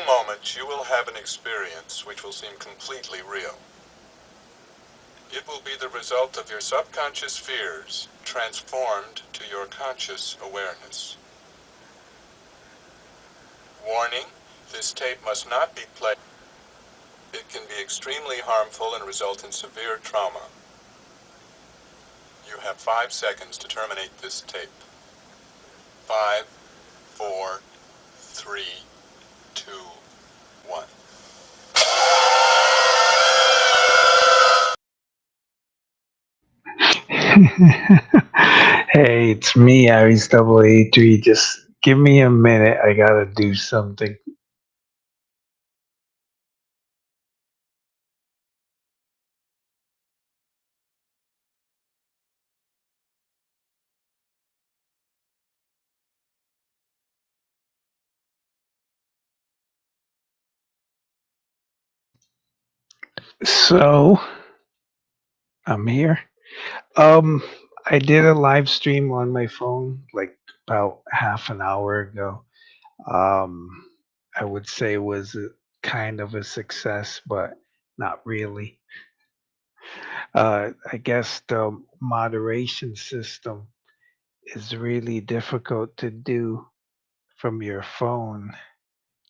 moment, you will have an experience which will seem completely real. It will be the result of your subconscious fears transformed to your conscious awareness. Warning, this tape must not be played. It can be extremely harmful and result in severe trauma. You have 5 seconds to terminate this tape. 5, 4, 3, 2, 1. Hey, it's me, Aries Double A3. Just give me a minute. I gotta do something. So, I'm here. Um, I did a live stream on my phone like about half an hour ago. Um, I would say it was kind of a success, but not really. I guess the moderation system is really difficult to do from your phone.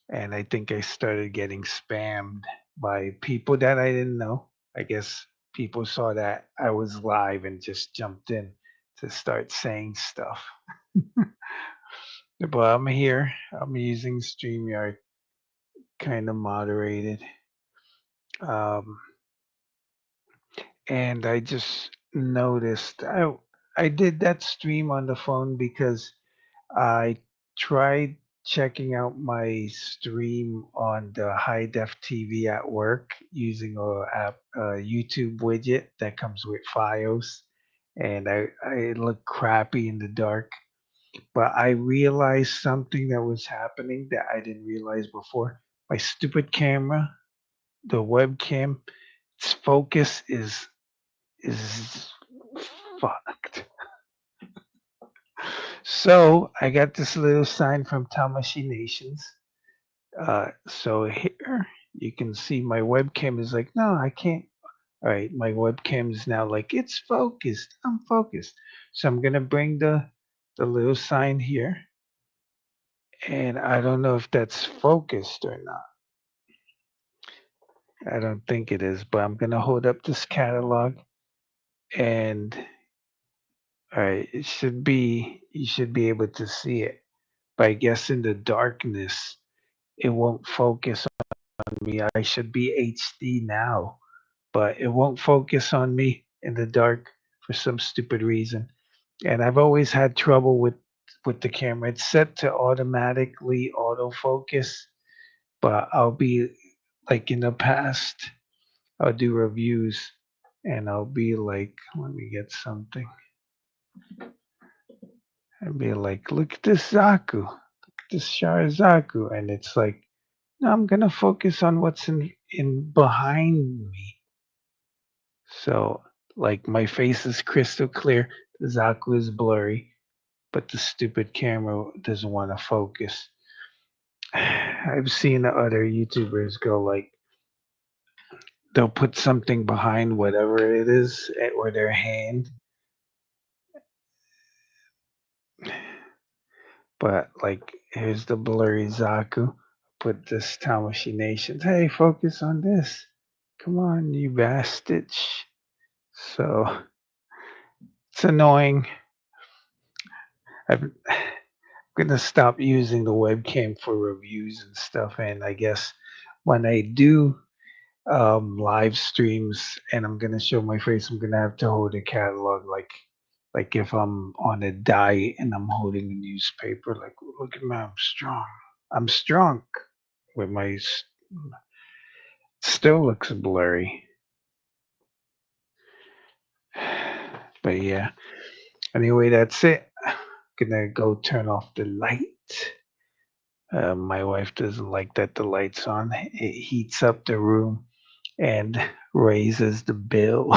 And I think I started getting spammed by people that I didn't know. I guess people saw that I was live and just jumped in to start saying stuff. But I'm here. I'm using StreamYard, kind of moderated. Um, and I just noticed I did that stream on the phone because I tried checking out my stream on the high def TV at work using a YouTube widget that comes with Fios, and I look crappy in the dark. But I realized something that was happening that I didn't realize before. My stupid camera, the webcam, its focus is fucked. So I got this little sign from Tamashi Nations. So here you can see my webcam is like, no, I can't. All right, my webcam is now like, it's focused. I'm focused. So I'm gonna bring the little sign here, and I don't know if that's focused or not. I don't think it is, but I'm gonna hold up this catalog, and all right, it should be you should be able to see it. But I guess in the darkness, it won't focus on me. I should be HD now, but it won't focus on me in the dark for some stupid reason. And I've always had trouble with the camera. It's set to automatically autofocus, but I'll be like in the past, I'll do reviews and I'll be like, let me get something. I'll be like, look at this Zaku, look at this Sharazaku, and it's like, no, I'm gonna focus on what's in behind me. So, like, my face is crystal clear, the Zaku is blurry, but the stupid camera doesn't want to focus. I've seen other YouTubers go like, they'll put something behind whatever it is or their hand, but like, here's the blurry Zaku. Put this Tamashi Nations. Hey, focus on this. Come on, you bastard. So it's annoying. I'm gonna stop using the webcam for reviews and stuff. And I guess when I do live streams and I'm gonna show my face, I'm gonna have to hold a catalog like if I'm on a diet and I'm holding a newspaper. Like, look at me, I'm strong. I'm strong. With my still looks blurry, but yeah. Anyway, that's it. Gonna go turn off the light. My wife doesn't like that the light's on. It heats up the room and raises the bill.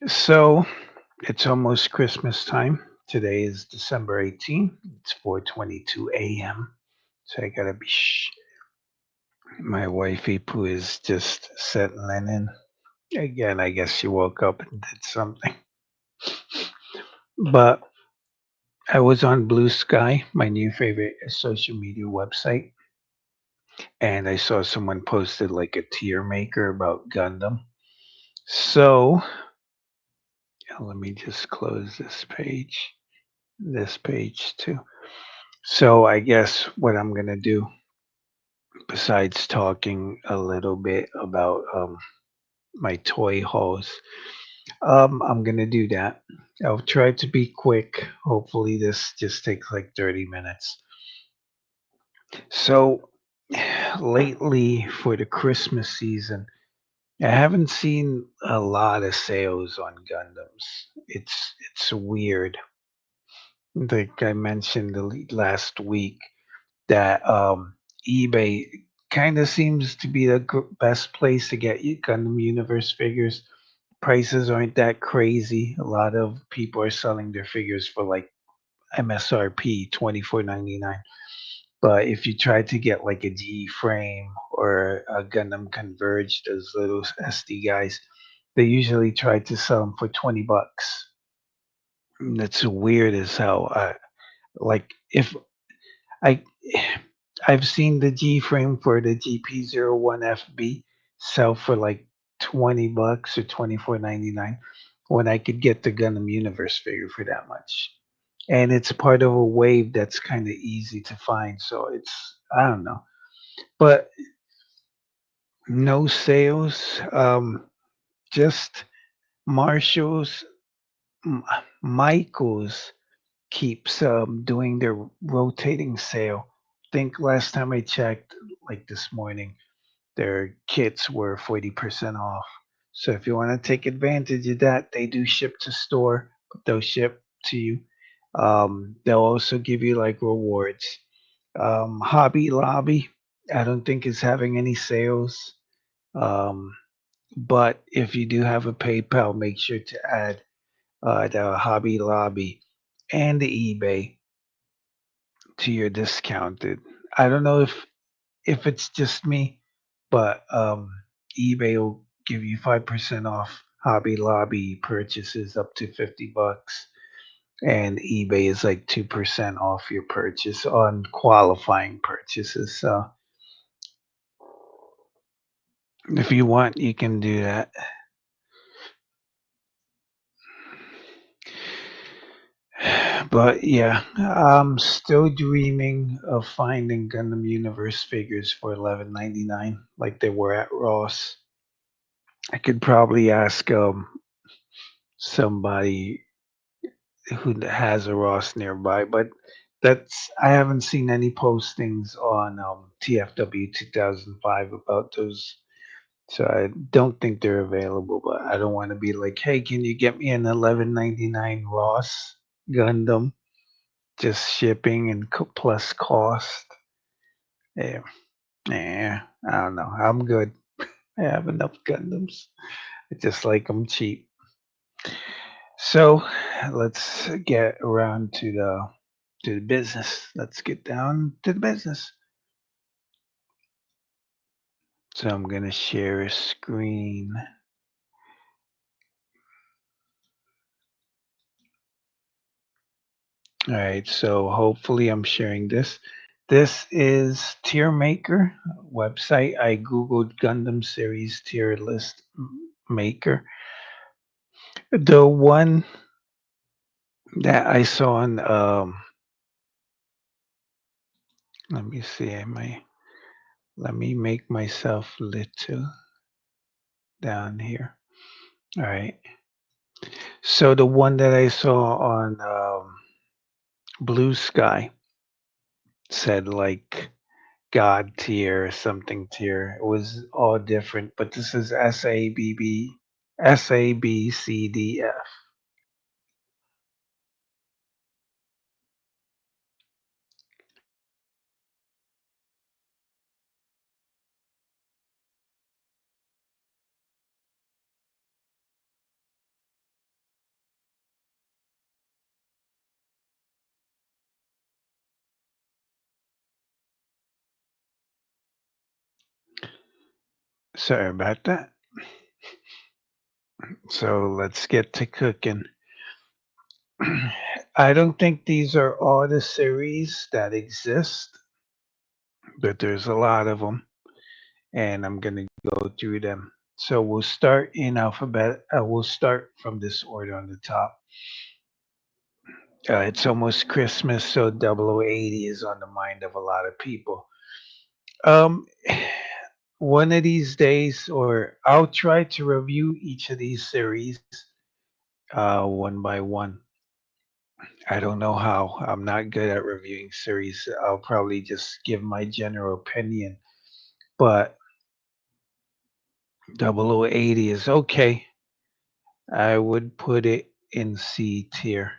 So it's almost Christmas time. Today is December 18th. It's 4:22 a.m. So I gotta be my wifey Pooh is just settling in. Again, I guess she woke up and did something. But I was on Blue Sky, my new favorite social media website, and I saw someone posted like a tier maker about Gundam. So let me just close this page too. So I guess what I'm gonna do, besides talking a little bit about my toy hauls, I'm gonna do that. I'll try to be quick. Hopefully, this just takes like 30 minutes. So, lately for the Christmas season, I haven't seen a lot of sales on Gundams. It's weird. Like I mentioned last week, that eBay kind of seems to be the best place to get you Gundam Universe figures. Prices aren't that crazy. A lot of people are selling their figures for like MSRP 24.99. But if you try to get like a G frame or a Gundam Converge, those little SD guys, they usually try to sell them for 20 bucks. That's weird as hell. Like if I I've seen the G frame for the GP01FB sell for like 20 bucks or 24.99 when I could get the Gundam Universe figure for that much. And it's part of a wave that's kind of easy to find. So it's, I don't know. But no sales. Just Marshall's, M- Michael's keeps doing their rotating sale. Think last time I checked, like this morning, their kits were 40% off. So if you want to take advantage of that, they do ship to store, but they'll ship to you. They'll also give you like rewards. Hobby Lobby, I don't think is having any sales. Um, but if you do have a PayPal, make sure to add the Hobby Lobby and the eBay to your discounted. I don't know if it's just me, but eBay will give you 5% off Hobby Lobby purchases up to 50 bucks, and eBay is like 2% off your purchase on qualifying purchases. So if you want, you can do that. But yeah, I'm still dreaming of finding Gundam Universe figures for 11.99, like they were at Ross. I could probably ask somebody who has a Ross nearby, but that's I haven't seen any postings on TFW 2005 about those, so I don't think they're available. But I don't want to be like, hey, can you get me an 11.99 Ross Gundam? Just shipping and plus cost. Yeah, yeah, I don't know. I'm good. I have enough Gundams. I just like them cheap. So let's get around to the business. Let's get down to the business. So I'm gonna share a screen. All right. So hopefully I'm sharing this. This is Tier Maker website. I googled Gundam series tier list maker. The one that I saw on let me see, let me make myself little down here. All right. So the one that I saw on Blue Sky said like God tier, something tier. It was all different, but this is SABCDF. Sorry about that. So let's get to cooking. I don't think these are all the series that exist, but there's a lot of them, and I'm gonna go through them. So we'll start in alphabet. We'll start from this order on the top. It's almost Christmas, so 0080 is on the mind of a lot of people. Um, one of these days, or I'll try to review each of these series one by one. I don't know how. I'm not good at reviewing series. I'll probably just give my general opinion, but 0080 is okay. I would put it in C tier.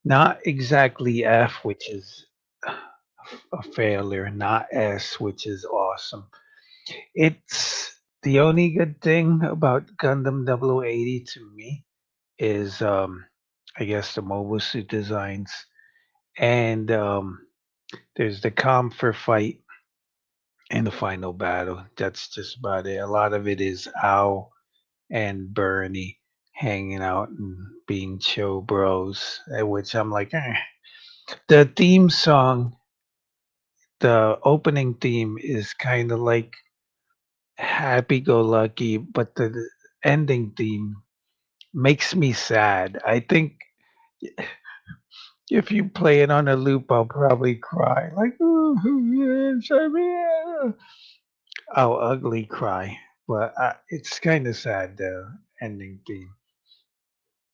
Not exactly F, which is a failure, not S, which is awesome. It's the only good thing about Gundam 0080 to me is I guess the mobile suit designs and there's the Comfort fight in the final battle. That's just about it. A lot of it is Ao and Bernie hanging out and being chill bros, which I'm like, eh. The theme song, the opening theme is kind of like happy go lucky, but the ending theme makes me sad. I think if you play it on a loop, I'll probably cry. Like, oh, yes, I'll ugly cry. But it's kind of sad, the ending theme.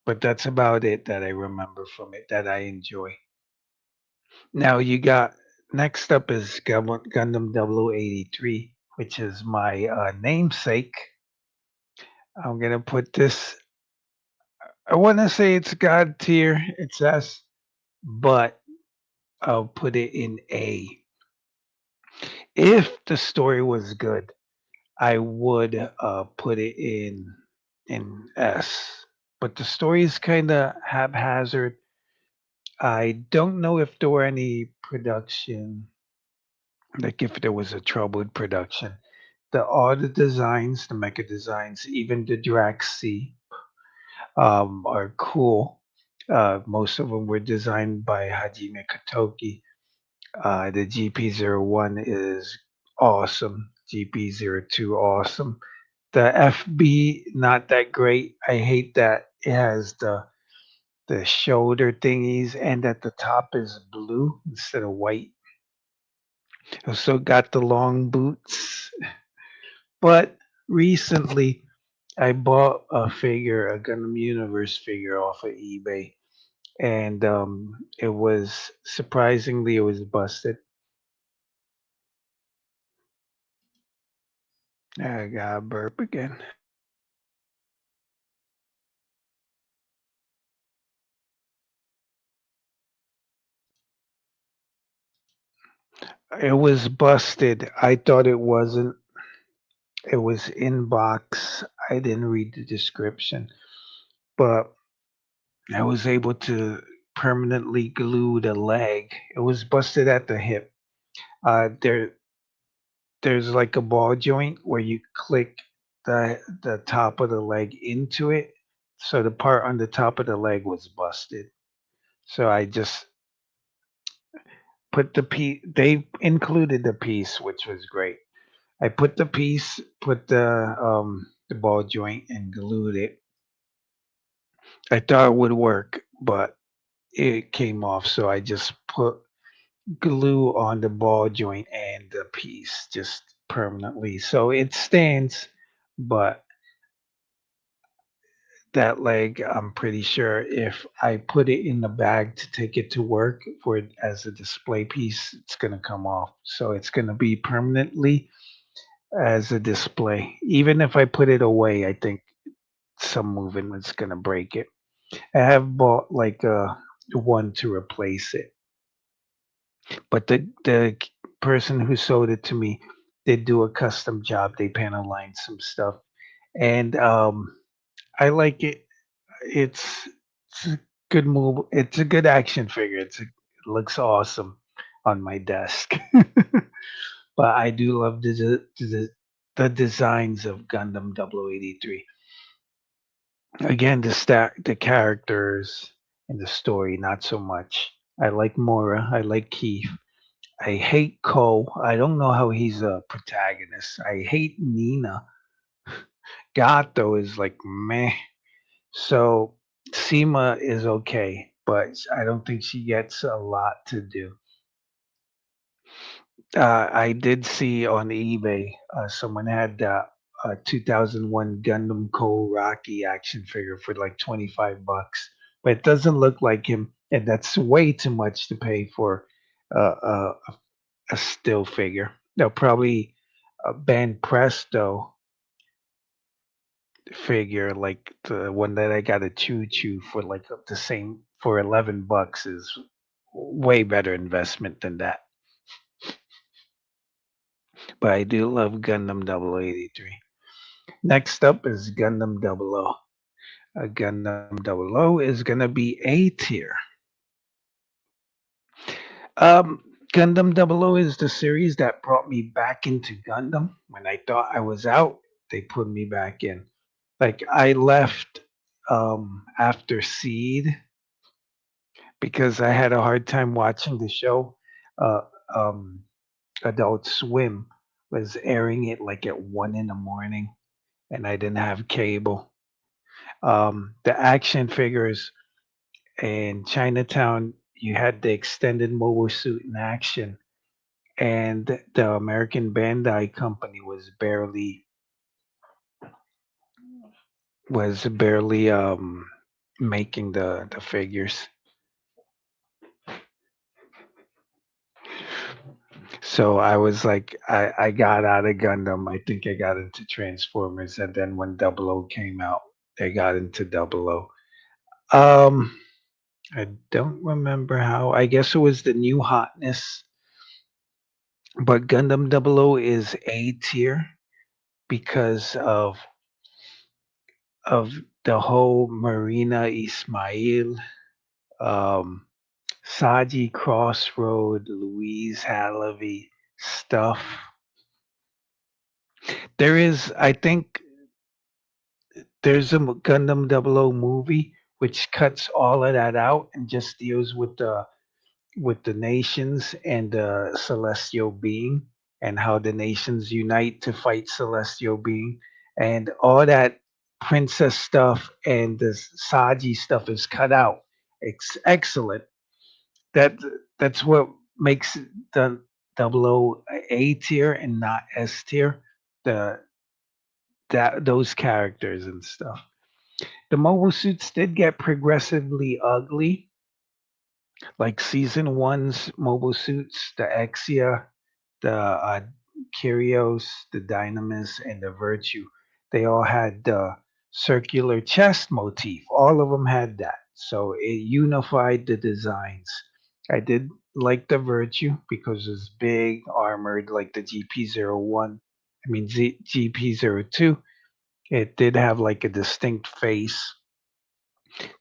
But that's about it that I remember from it that I enjoy. Now you got next up is Gundam 0083, which is my namesake. I'm gonna put this. I want to say it's God tier. It's S, but I'll put it in A. If the story was good, I would put it in S. But the story is kind of haphazard. I don't know if there were any production, like if there was a trouble with production. All the designs, the mecha designs, even the Drax C, are cool. Most of them were designed by Hajime Kotoki. The GP01 is awesome. GP02 awesome. The FB not that great. I hate that it has the shoulder thingies and at the top is blue instead of white. Also got the long boots. But recently I bought a figure, a Gundam Universe figure off of eBay, and it was surprisingly it was busted. I got a burp again. It was busted. I thought it wasn't. It was in box. I didn't read the description, but I was able to permanently glue the leg. It was busted at the hip. There's like a ball joint where you click the top of the leg into it. So the part on the top of the leg was busted. So I just put the piece. They included the piece, which was great. I put the piece, put the ball joint, and glued it. I thought it would work, but it came off. So I just put glue on the ball joint and the piece just permanently. So it stands, but that leg, I'm pretty sure if I put it in the bag to take it to work for it as a display piece, it's gonna come off. So it's gonna be permanently as a display. Even if I put it away, I think some movement's gonna break it. I have bought like one to replace it, but the person who sold it to me did do a custom job. They panel lined some stuff, and I like it. It's a good move. It's a good action figure. It looks awesome on my desk. But I do love the designs of Gundam 0083. Again, the characters and the story, not so much. I like Mora. I like Keith. I hate Ko. I don't know how he's a protagonist. I hate Nina. Gato is like meh. So Seema is okay, but I don't think she gets a lot to do. I did see on eBay someone had a 2001 Gundam Ko Rocky action figure for like 25 bucks, but it doesn't look like him, and that's way too much to pay for a still figure. They'll probably ban Presto figure like the one that I got a Choo Choo for like the same for 11 bucks is way better investment than that. But I do love Gundam 0083. Next up is Gundam 00. Gundam 00 is gonna be A tier. Gundam 00 is the series that brought me back into Gundam. When I thought I was out, they put me back in. Like I left after Seed because I had a hard time watching the show. Uh, um, Adult Swim was airing it like at 1 in the morning, and I didn't have cable. The action figures in Chinatown, you had the extended mobile suit in action, and the American Bandai company was barely making the figures. So I was like, I got out of Gundam. I think I got into Transformers, and then when Double O came out, I got into Double O. Um, I don't remember how. I guess it was the new hotness, but Gundam Double O is A tier because of the whole Marina Ismail, um, Saji Crossroad, Louise Halaby stuff. There is, I think, there's a Gundam 00 movie which cuts all of that out and just deals with the nations and the celestial being and how the nations unite to fight celestial being and all that princess stuff and the Saji stuff is cut out. It's excellent. That that's what makes the 00 A tier and not S tier. The that those characters and stuff. The mobile suits did get progressively ugly, like season one's mobile suits, the Exia, the Kyrios, the Dynamis, and the Virtue. They all had the circular chest motif. All of them had that. So it unified the designs. I did like the Virtue because it's big, armored, like the GP01. I mean, GP02. It did have like a distinct face.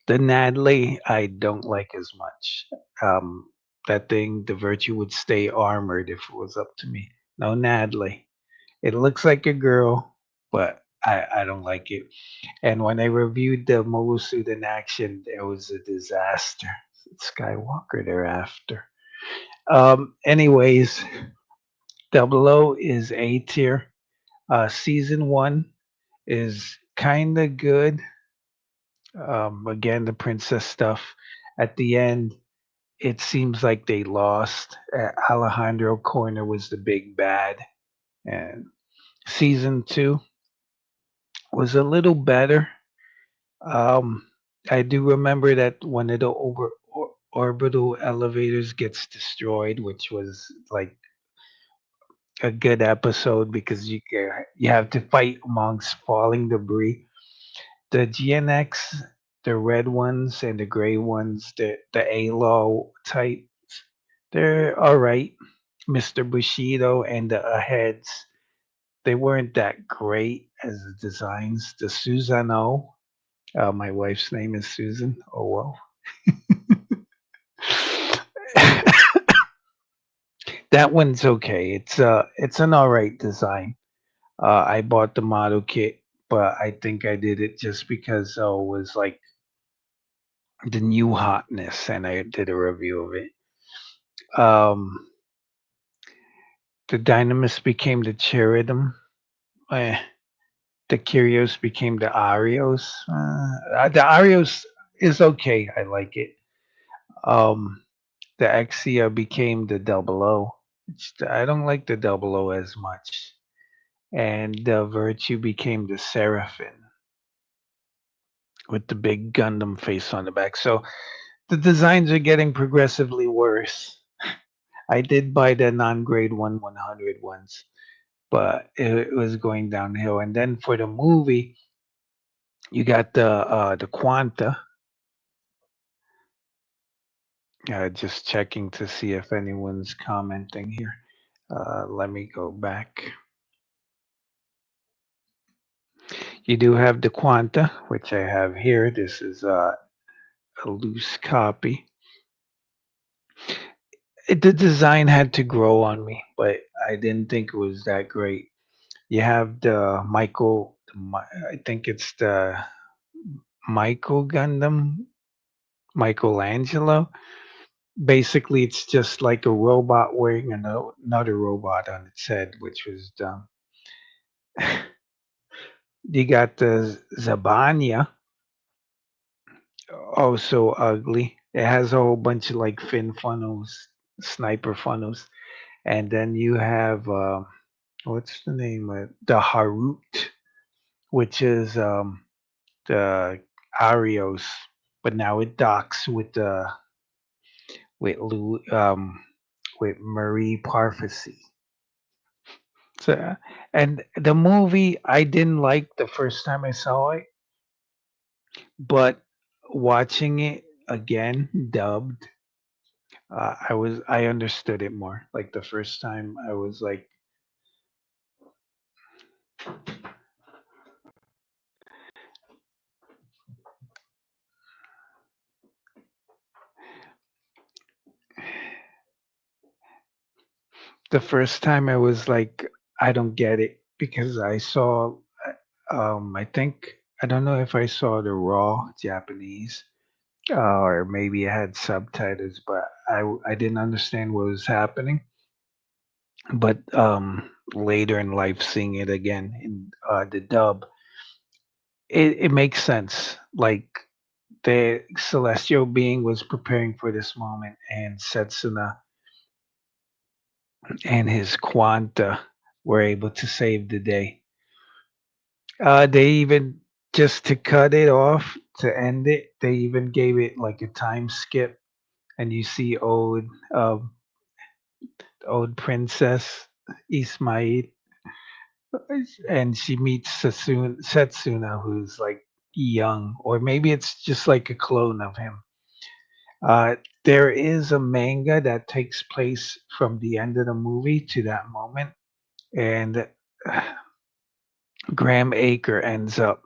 The Nadley, I don't like as much. Um, that thing, the Virtue would stay armored if it was up to me. No Nadley. It looks like a girl, but I don't like it. And when I reviewed the mobile suit in action, it was a disaster. Skywalker thereafter. Anyways, Double O is A tier. Season one is kind of good. Again, the princess stuff. At the end, it seems like they lost. Alejandro Corner was the big bad, and season two was a little better. Um, I do remember that one of the orbital elevators gets destroyed, which was like a good episode because you have to fight amongst falling debris. The GNX, the red ones and the gray ones, the A-Law type, they're all right. Mr. Bushido and the Aheads, they weren't that great as the designs. The Susano, my wife's name is Susan. Oh well. That one's okay. It's an all right design. I bought the model kit, but I think I did it just because it was like the new hotness, and I did a review of it. Um, the Dynamis became the Cheridum. Eh, the Curios became the Arios. The Arios is okay. I like it. Um, the Exia became the Double O. I don't like the Double O as much. And the Virtue became the Seraphim with the big Gundam face on the back. So the designs are getting progressively worse. I did buy the non-grade 100 ones, but it was going downhill. And then for the movie, you got the Quanta. Just checking to see if anyone's commenting here. Let me go back. You do have the Quanta, which I have here. This is a loose copy. The design had to grow on me, but I didn't think it was that great. You have the Michael, I think it's the Michael Gundam, Michelangelo. Basically, it's just like a robot wearing another robot on its head, which was dumb. You got the Zabania, also ugly. It has a whole bunch of like fin funnels, sniper funnels. And then you have, what's the name? The Harut, which is the Arios, but now it docks with with Marie Parfasy. So, and the movie I didn't like the first time I saw it, but watching it again dubbed, I understood it more. Like the first time, I was like, the first time I was like, I don't get it because I saw, I think I don't know if I saw the raw Japanese, or maybe it had subtitles, but I didn't understand what was happening. But later in life, seeing it again in the dub, it makes sense. Like the celestial being was preparing for this moment, and Setsuna and his Quanta were able to save the day. They even, just to cut it off, to end it, they even gave it like a time skip, and you see old princess Ismail, and she meets Setsuna, who's like young, or maybe it's just like a clone of him. There is a manga that takes place from the end of the movie to that moment, and Graham Aker ends up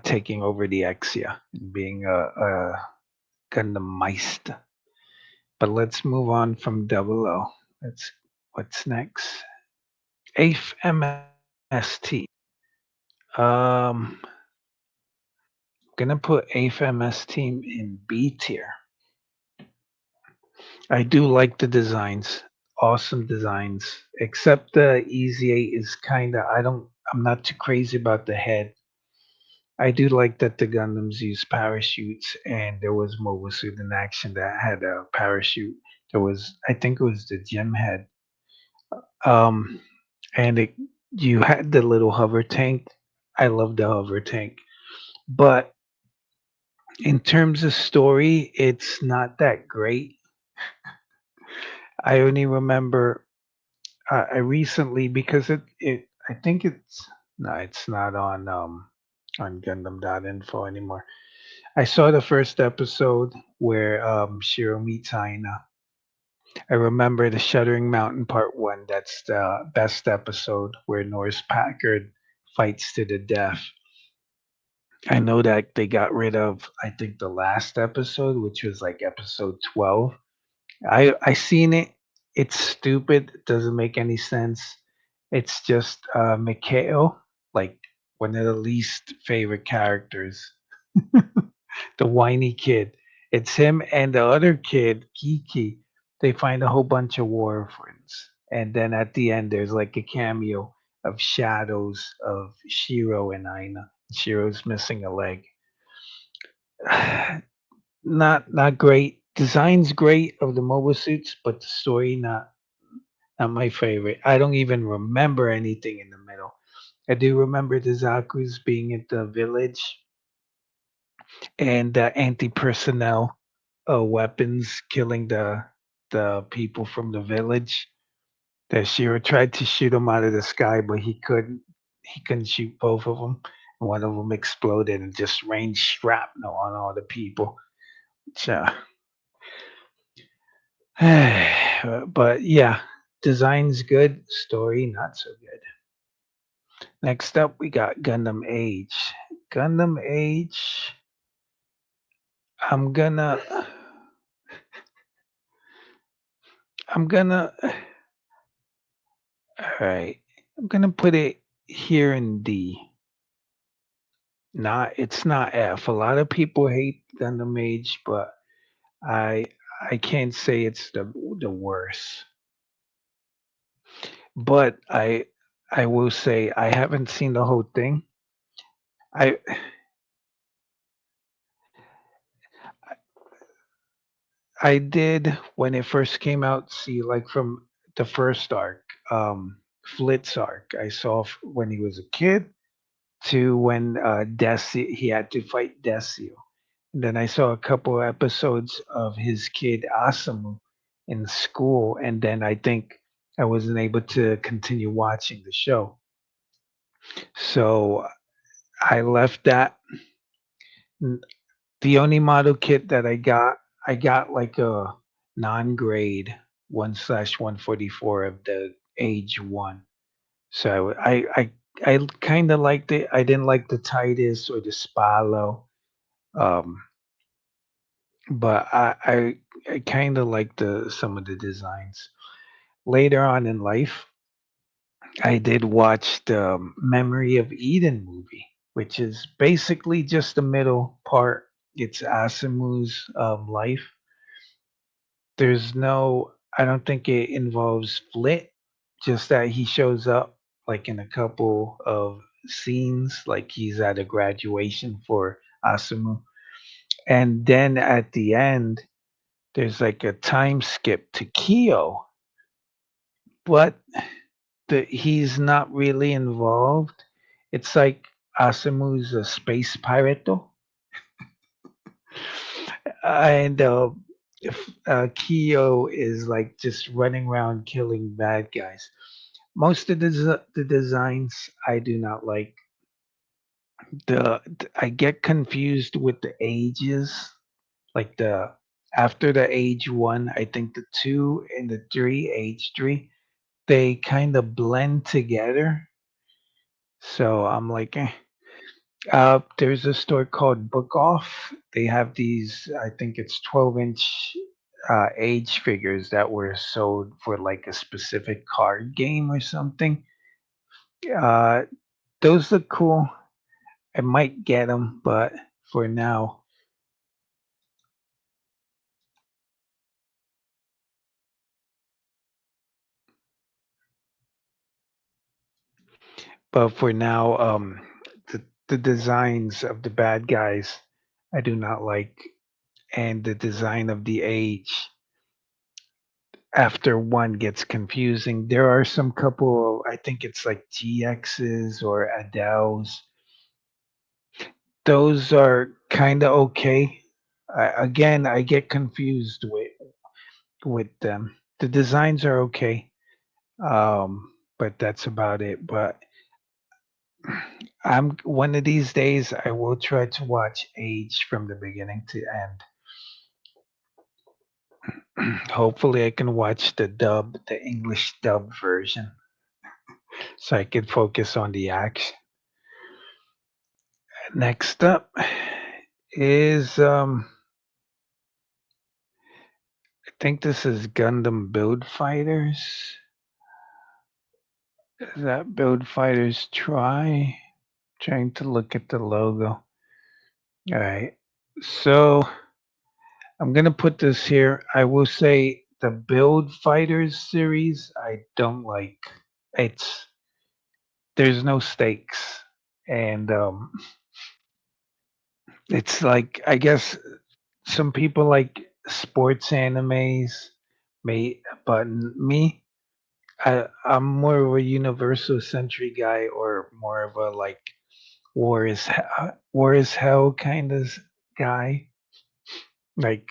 taking over the Exia and being a Gundam Meister. But let's move on from Double O. Let's What's next? Eighth MST. Gonna put Eighth MS Team in B tier. I do like the designs, awesome designs. Except the Easy 8 is I'm not too crazy about the head. I do like that the Gundams use parachutes, and there was Mobile Suit in Action that had a parachute. I think it was the Gem head. Um, and you had the little hover tank. I love the hover tank. But in terms of story, it's not that great. I only remember I recently, because I think it's no, it's not on Gundam.info anymore. I saw the first episode where Shiro meets Aina. I remember the Shuddering Mountain Part One. That's the best episode where Norris Packard fights to the death. I know that they got rid of, I think, the last episode, which was like episode 12. I seen it. It's stupid. It doesn't make any sense. It's just Mikhail, like one of the least favorite characters, the whiny kid. It's him and the other kid, Kiki. They find a whole bunch of war orphans, and then at the end, there's like a cameo of shadows of Shiro and Aina. Shiro's missing a leg. Not great. Design's great of the mobile suits, but the story not my favorite. I don't even remember anything in the middle. I do remember the Zaku's being at the village and the anti-personnel weapons killing the people from the village. That Shiro tried to shoot them out of the sky, but he couldn't. He couldn't shoot both of them. One of them exploded and just rained shrapnel on all the people. So, but yeah, design's good, story not so good. Next up, we got Gundam Age. Gundam Age. I'm gonna. I'm gonna. All right. I'm gonna put it here in D. Not. It's not F. A lot of people hate Gundam Age, but I. I can't say it's the worst. But I will say I haven't seen the whole thing. I I did when it first came out. See, like from the first arc, Flit's arc. I saw when he was a kid to when he had to fight Desio. And then I saw a couple episodes of his kid Asamu in school, and then I think I wasn't able to continue watching the show. So I left that. N- The only model kit that I got like a non-grade 1/144 of the age one. So I kind of liked it. I didn't like the Titus or the Spalo. Um, but I kind of like the some of the designs. Later on in life, I did watch the Memory of Eden movie, which is basically just the middle part. It's Asimu's life. There's no, I don't think it involves Flit, just that he shows up like in a couple of scenes, like he's at a graduation for Asimu. And then at the end, there's like a time skip to Kyo, but he's not really involved. It's like Asimu's a space pirate, though, and Kyo is like just running around killing bad guys. Most of the designs I do not like. I get confused with the ages, like the after the age one, I think the two and the three, age three, they kind of blend together. So I'm like, eh. There's a store called Book Off. They have these, I think it's 12-inch age figures that were sold for like a specific card game or something. Uh, those look cool. I might get them, but for now, the designs of the bad guys I do not like, and the design of the age after one gets confusing. There are some couple, I think it's like GXs or Adele's. Those are kind of okay. Again, I get confused with them. The designs are okay, but that's about it. But I'm one of these days I will try to watch Age from the beginning to end. Hopefully, I can watch the English dub version, so I can focus on the action. Next up is I think this is Gundam Build Fighters. Is that Build Fighters trying to look at the logo. All right. So I'm gonna put this here. I will say the Build Fighters series I don't like. It's there's no stakes. And it's like I guess some people like sports animes, may but me, I'm more of a universal century guy, or more of a like war is hell kind of guy. Like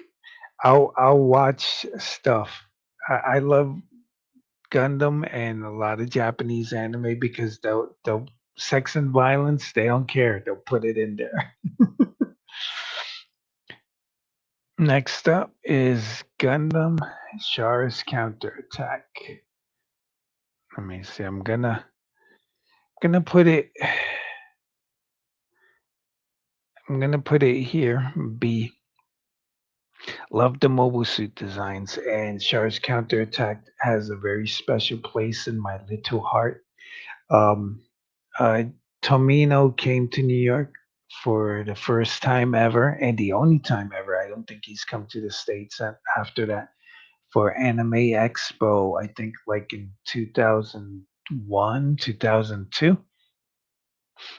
I'll watch stuff. I love Gundam and a lot of Japanese anime because they'll sex and violence, they don't care. They'll put it in there. Next up is Gundam Char's Counterattack. Let me see. I'm gonna put it I'm gonna put it here. B. Love the mobile suit designs, and Char's Counterattack has a very special place in my little heart. Um, uh, Tomino came to New York for the first time ever, and the only time ever. I don't think he's come to the States after that for Anime Expo, I think like in 2001, 2002.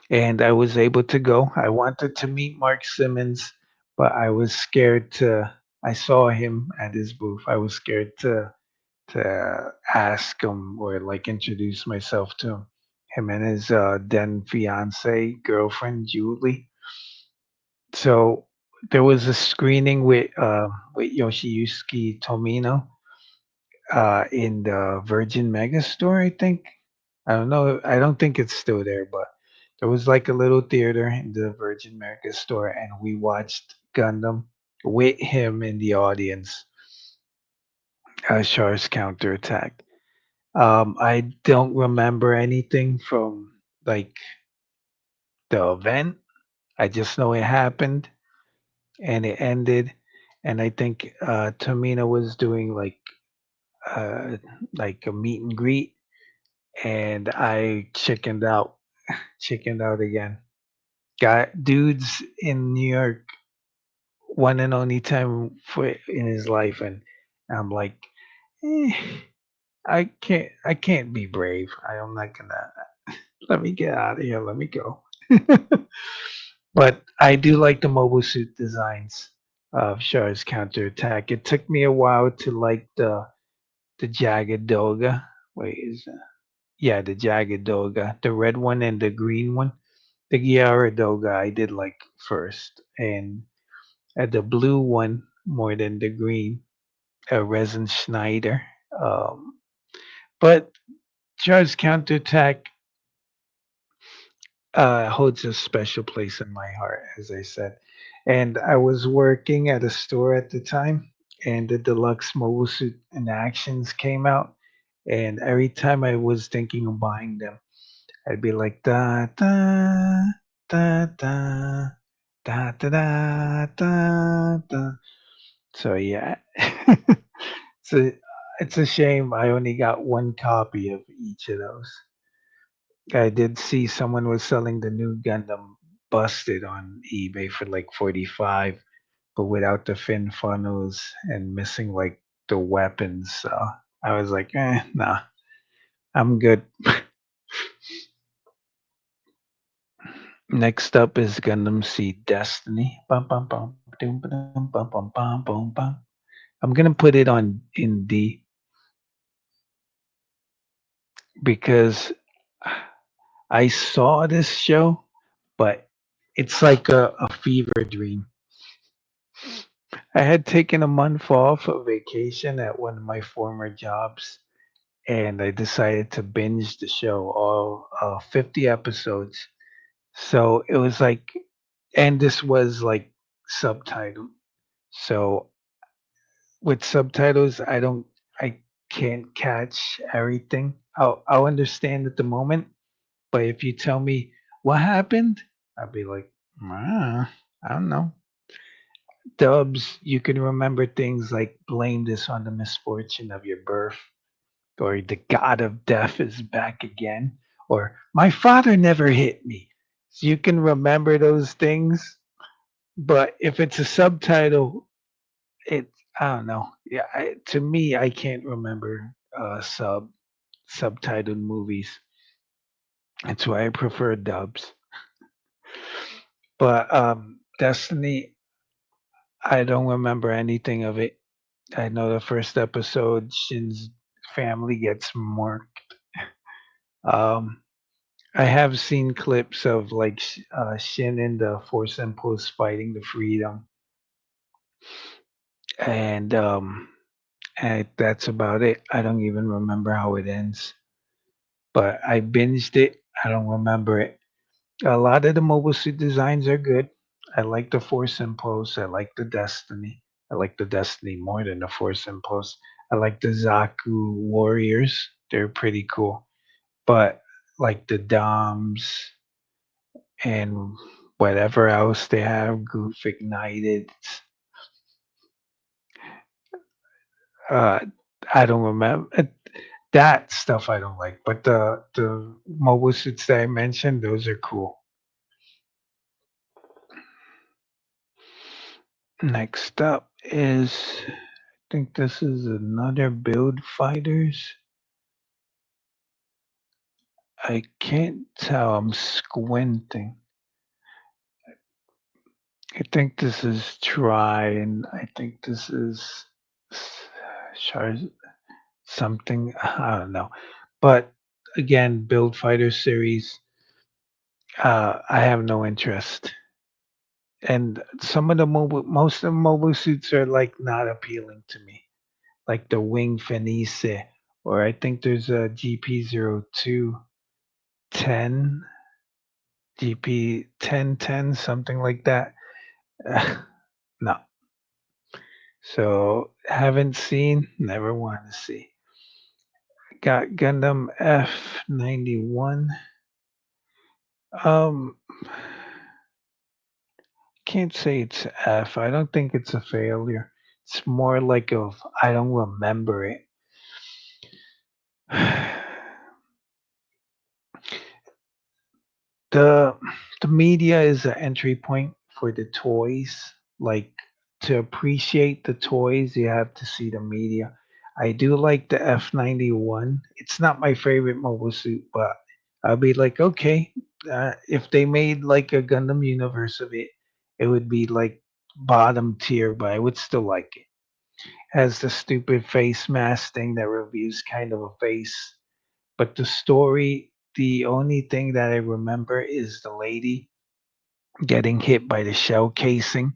And I was able to go. I wanted to meet Mark Simmons, but I was scared to. I saw him at his booth. I was scared to ask him or like introduce myself to him. Him and his then fiance girlfriend Julie. So there was a screening with Yoshiyuki Tomino in the Virgin Megastore, I think. I don't know. I don't think it's still there, but there was like a little theater in the Virgin Megastore, and we watched Gundam with him in the audience. Char's counterattack. I don't remember anything from like the event. I just know it happened and it ended, and I think Tamina was doing uh, like a meet and greet, and I chickened out again. Got dudes in New York, one and only time for in his life, and I'm like, eh, I can't be brave. I'm not gonna. Let me get out of here. Let me go. But I do like the mobile suit designs of Char's counterattack. It took me a while to like the Jagged Doga. Wait, yeah, the Jagged Doga, the red one and the green one. The Gyaradoga I did like first, and the blue one more than the green. Resin Schneider. Um, but Char's counterattack holds a special place in my heart, as I said. And I was working at a store at the time, and the deluxe mobile suit and actions came out. And every time I was thinking of buying them, I'd be like da da da da da da da da da. So yeah, so it's a shame I only got one copy of each of those. I did see someone was selling the new Gundam busted on eBay for like 45, but without the fin funnels and missing like the weapons. So I was like, nah, I'm good. Next up is Gundam Seed Destiny. Bum, bum, bum, doom, ba-dum, bum, bum, bum, boom, bum. I'm gonna put it on in D because I saw this show, but it's like a fever dream. I had taken a month off of vacation at one of my former jobs, and I decided to binge the show, all 50 episodes. So it was like, and this was like subtitled. So with subtitles, I can't catch everything. I'll understand at the moment, but if you tell me what happened, I'll be like, I don't know. Dubs, you can remember things like blame this on the misfortune of your birth. or the god of death is back again, or my father never hit me. So you can remember those things, but if it's a subtitle, it I don't know. Yeah, to me, I can't remember subtitled movies. That's why I prefer dubs. But Destiny, I don't remember anything of it. I know the first episode, Shin's family gets more. Um, I have seen clips of like Shin and the Force Impulse fighting the Freedom, and that's about it. I don't even remember how it ends, but I binged it. I don't remember it. A lot of the mobile suit designs are good. I like the Force Impulse. I like the Destiny. I like the Destiny more than the Force Impulse. I like the Zaku Warriors. They're pretty cool. But like the Doms and whatever else they have, Goof Ignited, uh, I don't remember. That stuff I don't like. But the mobile suits that I mentioned, those are cool. Next up is think this is another build fighters. I can't tell. I'm squinting. I think this is try, and I think this is Char something. I don't know. But again, build fighter series. I have no interest, and most of the mobile suits are like not appealing to me. Like the Wing Fenice, or I think there's a GP0210 GP 1010, something like that. No. So haven't seen, never want to see. Got Gundam F91. Um, can't say it's F. I don't think it's a failure. It's more like of I don't remember it. the the media is an entry point for the toys. Like to appreciate the toys, you have to see the media. I do like the F91. It's not my favorite mobile suit, but I'll be like, okay, if they made like a Gundam universe of it, it would be like bottom tier, but I would still like it. Has the stupid face mask thing that reveals kind of a face, but the story, the only thing that I remember is the lady getting hit by the shell casing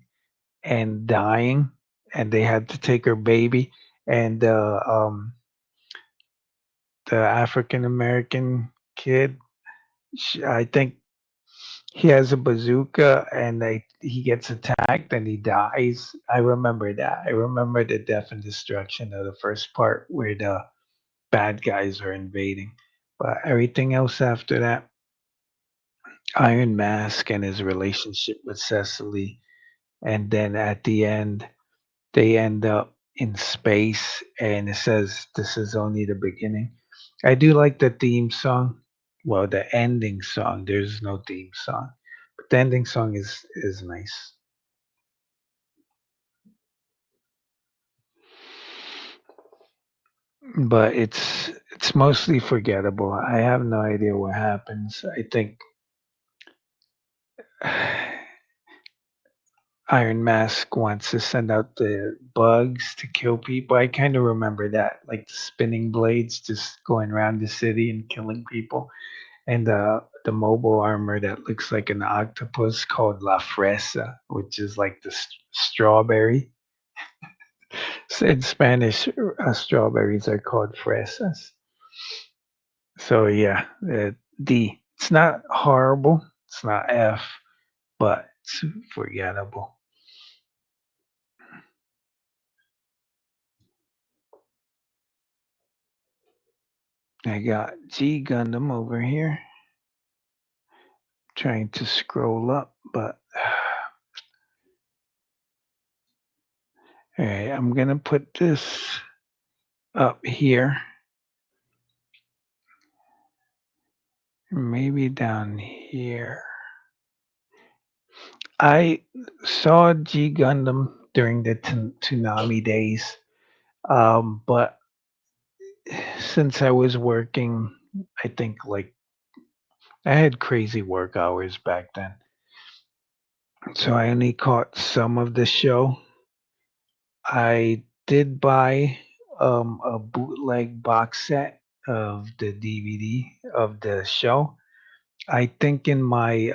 and dying, and they had to take her baby. And the African American kid, I think he has a bazooka, and he gets attacked and he dies. I remember that. I remember the death and destruction of the first part where the bad guys are invading. But everything else after that, Iron Mask and his relationship with Cecily, and then at the end they end up in space, and it says this is only the beginning. I do like the theme song. Well, the ending song. There's no theme song, but the ending song is nice. But it's mostly forgettable. I have no idea what happens. I think Iron Mask wants to send out the bugs to kill people. I kind of remember that, like the spinning blades just going around the city and killing people, and the mobile armor that looks like an octopus called La Fresa, which is like the strawberry. So in Spanish, strawberries are called fresas. So yeah, D. It's not horrible. It's not F, but it's forgettable. I got G Gundam over here, trying to scroll up, but all right, I'm gonna put this up here. Maybe down here. I saw G Gundam during the Toonami days, but since I was working, I think like I had crazy work hours back then, so I only caught some of the show. I did buy a bootleg box set of the DVD of the show. I think in my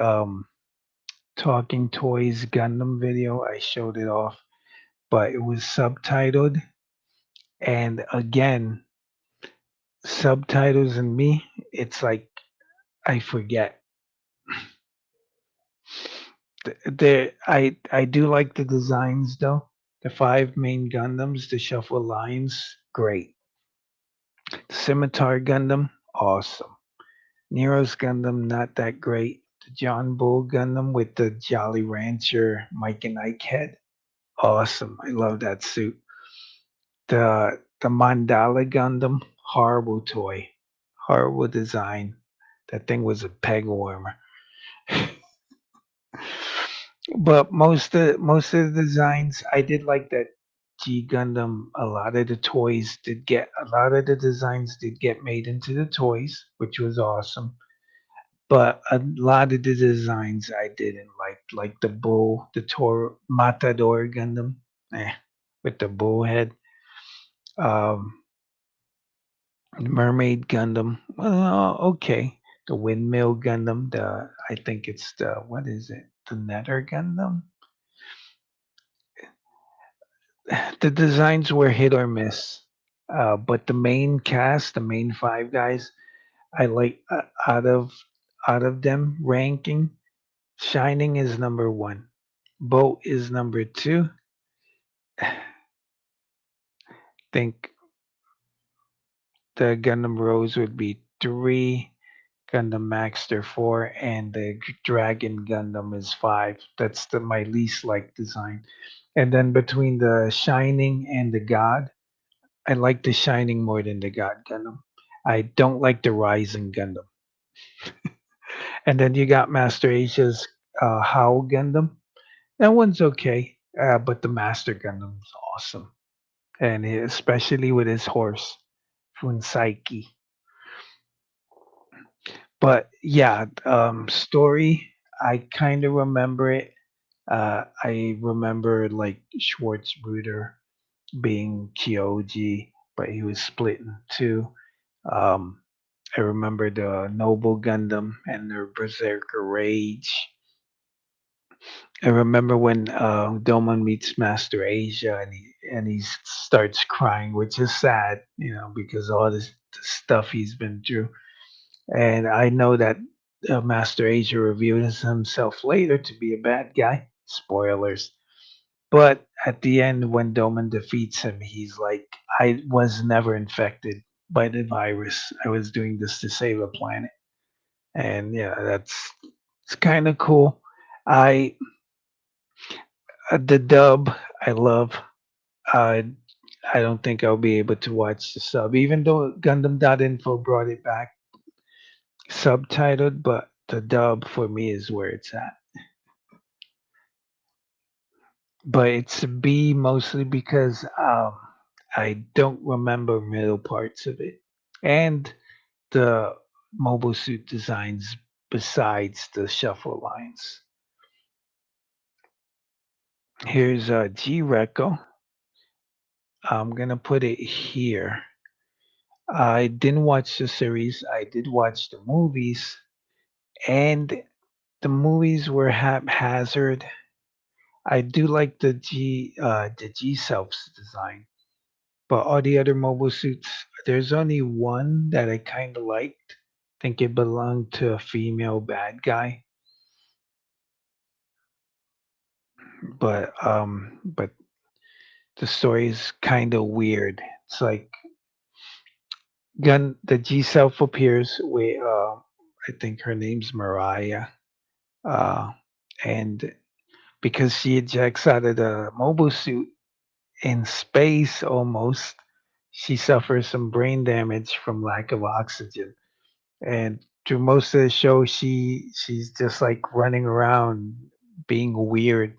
Talking Toys Gundam video, I showed it off, but it was subtitled. And again, subtitles and me, it's like I forget. I do like the designs though. The five main Gundams, the Shuffle Lines, great. Scimitar Gundam, awesome. Nero's Gundam, not that great. The John Bull Gundam with the Jolly Rancher Mike and Ike head, awesome. I love that suit. The Mandala Gundam, horrible toy, horrible design. That thing was a peg warmer. But most of the designs, I did like that G Gundam. A lot of the toys did get a lot of the designs did get made into the toys, which was awesome. But a lot of the designs I didn't like the bull, the Matador Gundam, eh, with the bull head. Um, Mermaid Gundam, well, okay. The Windmill Gundam, I think it's the what is it? The Netter Gundam. The designs were hit or miss, but the main cast, the main five guys, I like out of them ranking. Shining is number one. Boat is number two. Think the Gundam Rose would be three. Gundam Maxter four, and the Dragon Gundam is five. That's my least like design. And then between the Shining and the God, I like the Shining more than the God Gundam. I don't like the Rising Gundam. And then you got Master Asia's How Gundam. That one's okay, but the Master Gundam's awesome, and especially with his horse, Funsaiki. But yeah, story, I kind of remember it. I remember like Schwarzbruder being Kyoji, but he was split in two. Um, I remember the Noble Gundam and the Berserker Rage. I remember when Doman meets Master Asia and he starts crying, which is sad, because all this stuff he's been through. And I know that Master Asia reveals himself later to be a bad guy. Spoilers. But at the end, when Doman defeats him, he's like, I was never infected by the virus. I was doing this to save a planet. And yeah, it's kind of cool. I The dub, I love. Uh, I don't think I'll be able to watch the sub, even though Gundam.info brought it back subtitled, but the dub for me is where it's at. But it's a B mostly because I don't remember middle parts of it. And the mobile suit designs besides the shuffle lines. Here's G Reco. I'm gonna put it here. I didn't watch the series. I did watch the movies, and the movies were haphazard. I do like the G Self's design, but all the other mobile suits, there's only one that I kind of liked. I think it belonged to a female bad guy, but the story is kind of weird. It's like the G Self appears with I think her name's Mariah, uh, and because she ejects out of the mobile suit in space almost, she suffers some brain damage from lack of oxygen. And through most of the show, she's just like running around being weird.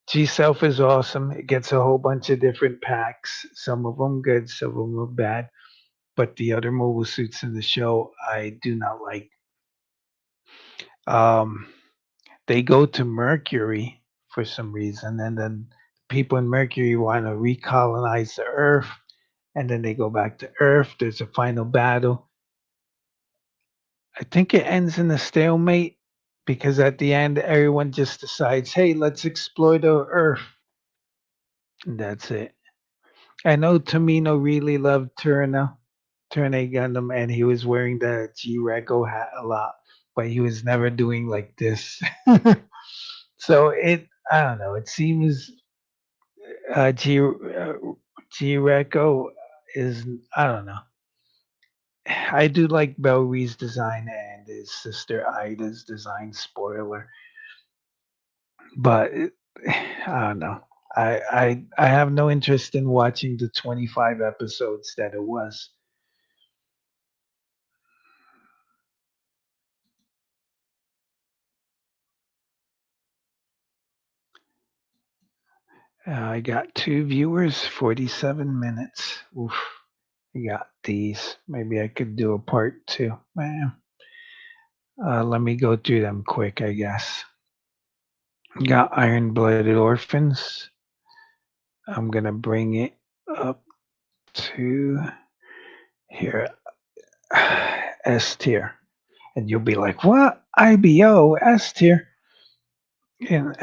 G Self is awesome. It gets a whole bunch of different packs. Some of them good, some of them are bad. But the other mobile suits in the show, I do not like. Um, they go to Mercury for some reason, and then people in Mercury want to recolonize the Earth, and then they go back to Earth. There's a final battle. I think it ends in a stalemate because at the end, everyone just decides, "Hey, let's explore the Earth." And that's it. I know Tomino really loved Turn A Gundam, and he was wearing the G Reco hat a lot, but he was never doing like this. So I don't know. It seems uh, G G Reco is, I don't know. I do like Belry's design and his sister Ida's design. Spoiler, but I don't know. I have no interest in watching the 25 episodes that it was. I got two viewers, 47 minutes. Oof, I got these. Maybe I could do a part two. Let me go through them quick, I guess. Got Iron Blooded Orphans. I'm going to bring it up to here, S tier. And you'll be like, what? IBO, S tier? And,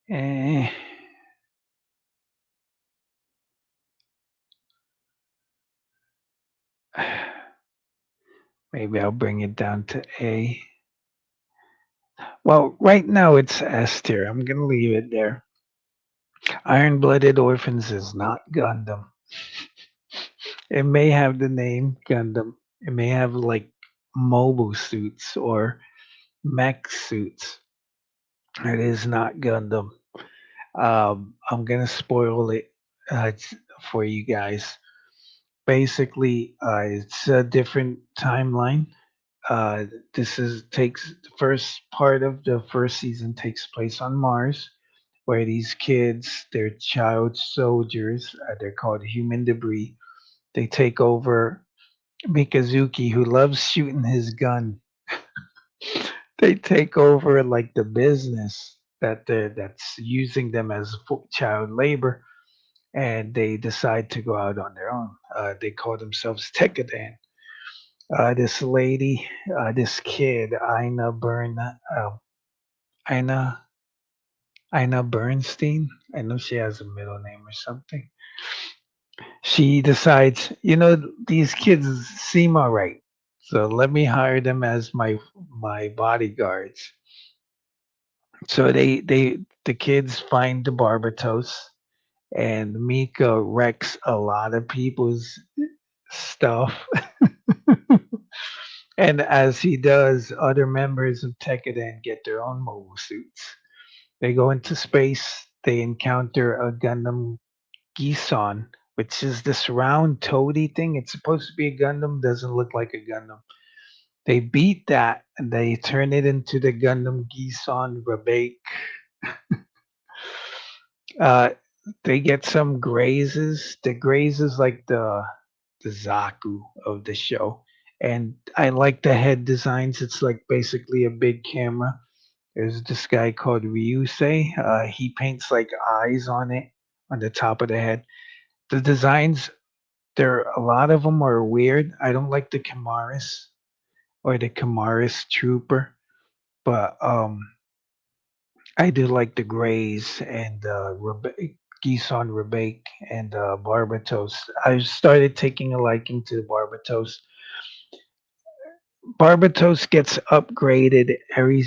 eh, maybe I'll bring it down to A. Well, right now it's S tier. I'm going to leave it there. Iron Blooded Orphans is not Gundam. It may have the name Gundam. It may have like mobile suits or mech suits. It is not Gundam. I'm gonna spoil it for you guys. Basically, it's a different timeline. Uh, this is takes the first part of the first season takes place on Mars, where these kids, they're child soldiers. They're called human debris. They take over Mikazuki, who loves shooting his gun. They take over like the business that's using them as child labor, and they decide to go out on their own. They call themselves Tekadan. This lady, this kid, Ina, Ina Bernstein. I know she has a middle name or something. She decides, these kids seem all right, so let me hire them as my bodyguards. So the kids find the Barbatos, and Mika wrecks a lot of people's stuff. And as he does, other members of Tekkadan get their own mobile suits. They go into space. They encounter a Gundam Gisan, which is this round toady thing. It's supposed to be a Gundam, doesn't look like a Gundam. They beat that and they turn it into the Gundam Gisan Rebake. Uh, they get some grazes. The graze is like the Zaku of the show. And I like the head designs. It's like basically a big camera. There's this guy called Ryusei. He paints like eyes on it on the top of the head. The designs, there a lot of them are weird. I don't like the Kamaris or the Kamaris Trooper, but I do like the Greys and Gisan Rebake and Barbatos. I started taking a liking to Barbatos. Barbatos gets upgraded every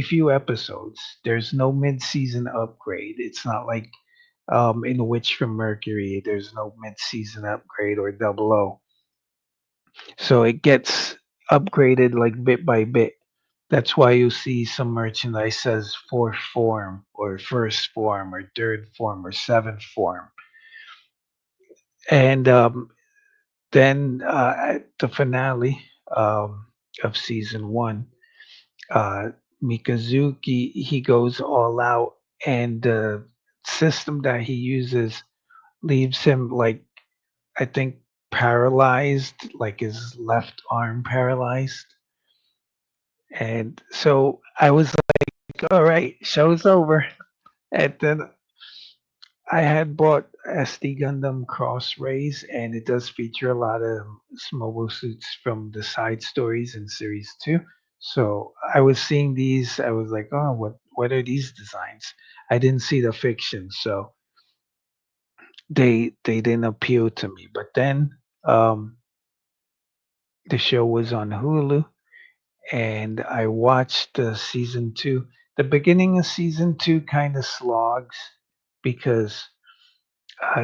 few episodes. There's no mid-season upgrade. It's not like in Witch from Mercury. There's no mid-season upgrade or double O. So it gets upgraded like bit by bit. That's why you see some merchandise says fourth form or first form or third form or seventh form. And Then at the finale of season one, uh, Mikazuki he goes all out, and the system that he uses leaves him like I think paralyzed, like his left arm paralyzed. And so I was like, all right, show's over. And then I had bought SD Gundam Cross Rays, and it does feature a lot of mobile suits from the side stories in Series 2. So I was seeing these, I was like, oh, what are these designs? I didn't see the fiction, so they didn't appeal to me. But then the show was on Hulu, and I watched season two. The beginning of season two kind of slogs because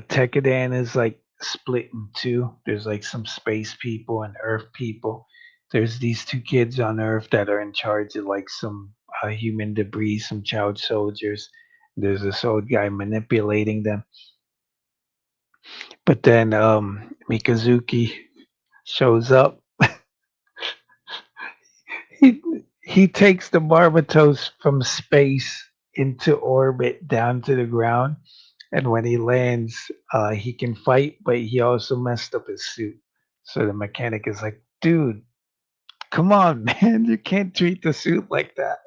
Tekkadan is like split in two. There's like some space people and Earth people. There's these two kids on Earth that are in charge of like some human debris, some child soldiers. There's this old guy manipulating them. But then Mikazuki shows up. He he takes the Barbatos from space into orbit down to the ground, and when he lands, he can fight, but he also messed up his suit. So the mechanic is like, "Dude, come on, man! You can't treat the suit like that."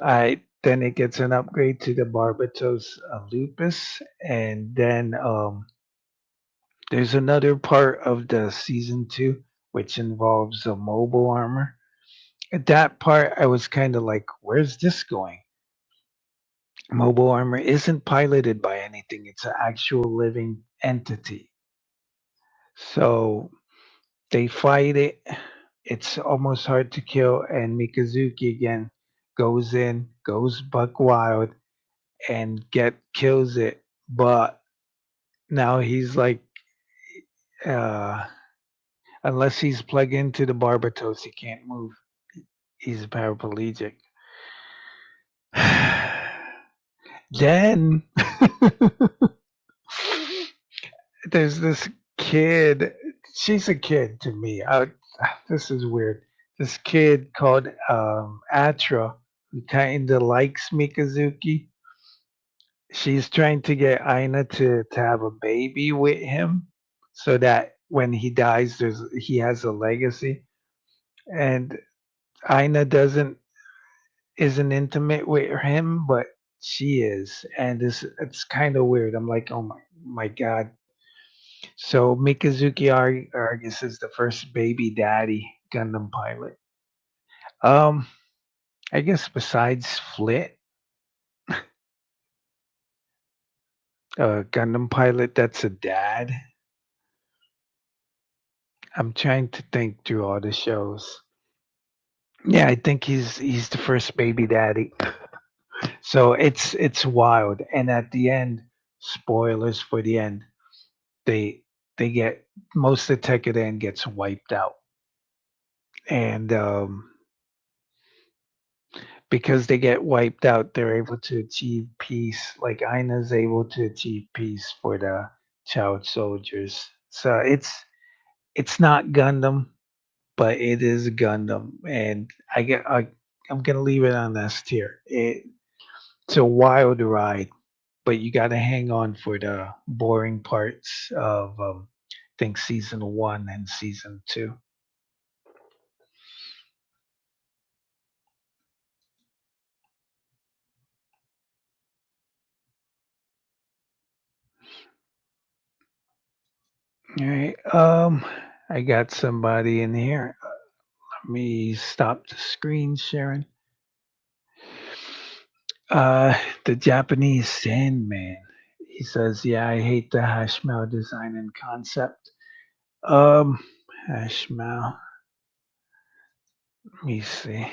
I then it gets an upgrade to the Barbatos Lupus, and then there's another part of the season two which involves a mobile armor. At that part, I was kind of like, where's this going? Mobile armor isn't piloted by anything, it's an actual living entity. So they fight it. It's almost hard to kill. And Mikazuki again goes in, goes buck wild, and kills it. But now he's like, uh, unless he's plugged into the Barbatos, he can't move. He's paraplegic. Then there's this kid. She's a kid to me. This is weird. This kid called Atra, who kind of likes Mikazuki. She's trying to get Aina to have a baby with him, so that when he dies, he has a legacy. And Aina doesn't isn't intimate with him, but she is, and it's kind of weird. I'm like, oh my god. So Mikazuki Argus is the first baby daddy Gundam pilot. Um, I guess besides Flit, a Gundam pilot that's a dad. I'm trying to think through all the shows. Yeah, I think he's the first baby daddy. So it's wild. And at the end, spoilers for the end, they they get most of Tekkadan gets wiped out. And because they get wiped out, they're able to achieve peace. Like Aina's able to achieve peace for the child soldiers. So it's not Gundam, but it is Gundam, and I'm gonna leave it on S tier. It's a wild ride, but you got to hang on for the boring parts of I think season one and season two. All right. I got somebody in here. Let me stop the screen sharing. Uh, the Japanese Sandman. He says, "Yeah, I hate the Hashmao design and concept." Um, Hashmao. Let me see.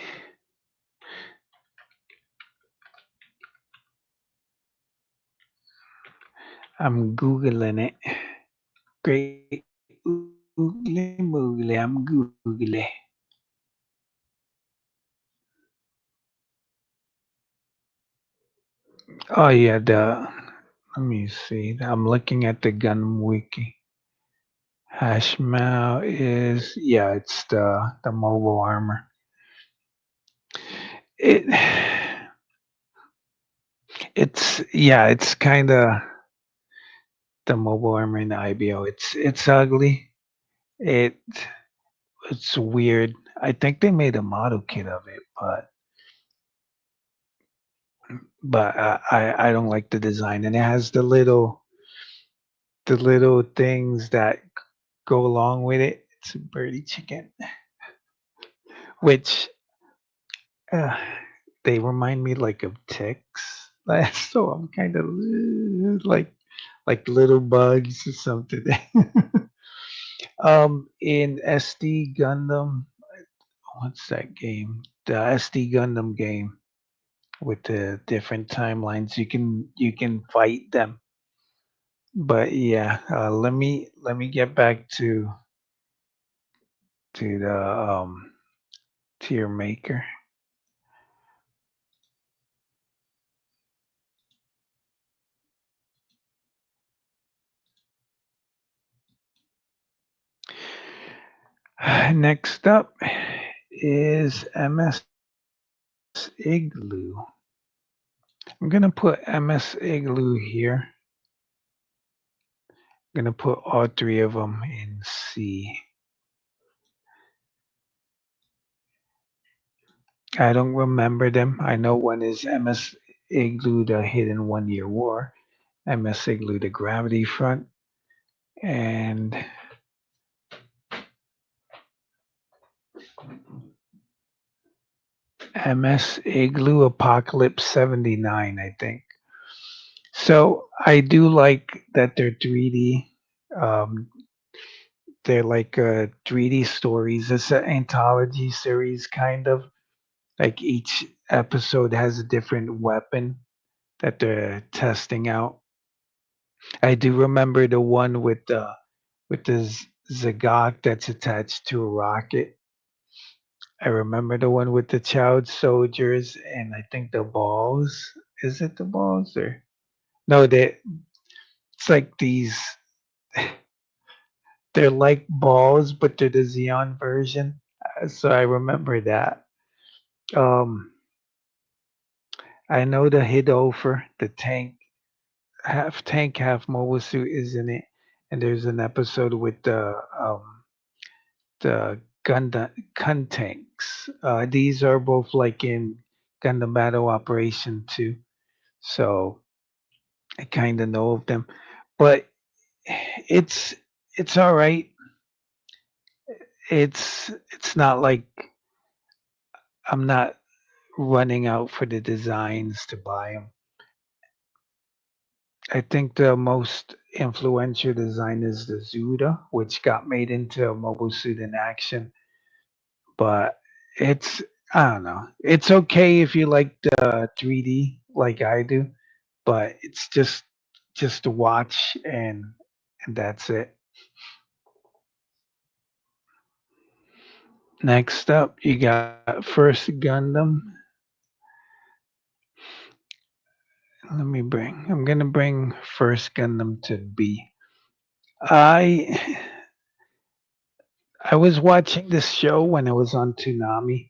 I'm googling it. Great oogly moogly. I'm googly. Oh yeah, the. Let me see. I'm looking at the Gun Wiki. Hashmal is, yeah, it's the mobile armor. It it's, yeah, it's kind of the mobile armor in the IBO. It's ugly. It it's weird. I think they made a model kit of it, but I don't like the design, and it has the little things that go along with it. It's a birdie chicken, which uh, they remind me like of ticks. So I'm kind of like little bugs or something. In SD Gundam, what's that game? The SD Gundam game with the different timelines. You can fight them. But yeah, let me get back to the to your maker. Next up is MS Igloo. I'm gonna put MS Igloo here. I'm gonna put all three of them in C. I don't remember them. I know one is MS Igloo, the Hidden 1 Year War, MS Igloo, the Gravity Front, and MS Igloo Apocalypse 79, I think. So I do like that they're 3D. Um, they're like 3D stories. It's an anthology series, kind of. Like each episode has a different weapon that they're testing out. I do remember the one with the Zagok that's attached to a rocket. I remember the one with the child soldiers and I think the balls. Is it the balls or no? It's like these. They're like balls, but they're the Xeon version. So I remember that. Um, I know the Hidofer, the tank, half mobile suit is in it, and there's an episode with the Gundam tanks. These are both like in Gundam Battle Operation 2, so I kind of know of them. But it's it's all right. It's not like I'm not running out for the designs to buy them. I think the most influential design is the Zuda, which got made into a mobile suit in action. But it's I don't know. It's okay if you like the 3D like I do, but it's just to watch and that's it. Next up, you got First Gundam. I'm gonna bring First Gundam to B. I I was watching this show when it was on Toonami.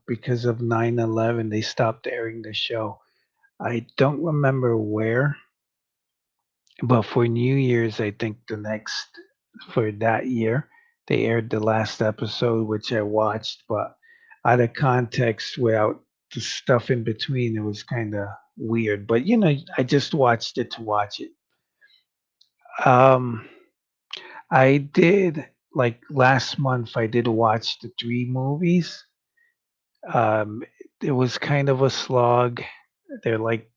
Because of 9/11, they stopped airing the show. I don't remember where, but for New Year's, I think for that year, they aired the last episode, which I watched, but out of context, without the stuff in between, it was kind of weird. But I just watched it to watch it. Um, I did like last month. I did watch the three movies. Um, it was kind of a slog. They're like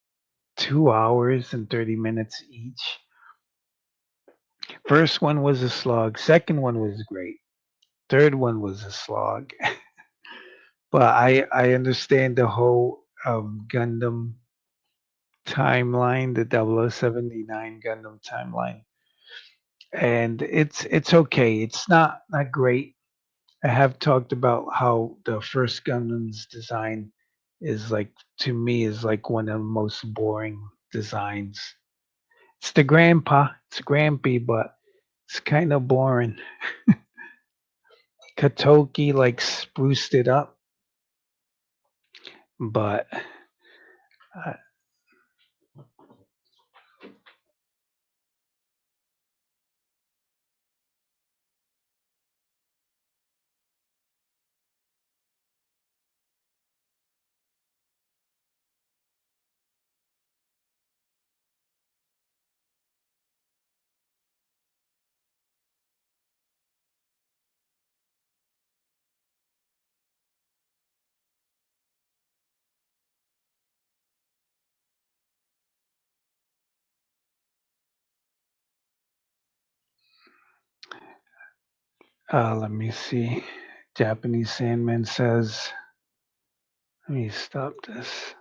2 hours and 30 minutes each. First one was a slog. Second one was great. Third one was a slog. But I understand the whole Gundam timeline, the 0079 Gundam timeline, and it's okay. It's not great. I have talked about how the first Gundam's design is like to me is like one of the most boring designs. It's the grandpa, it's Grampy, but It's kind of boring. Katoki like spruced it up, but uh, let me see. Japanese Sandman says, let me stop this.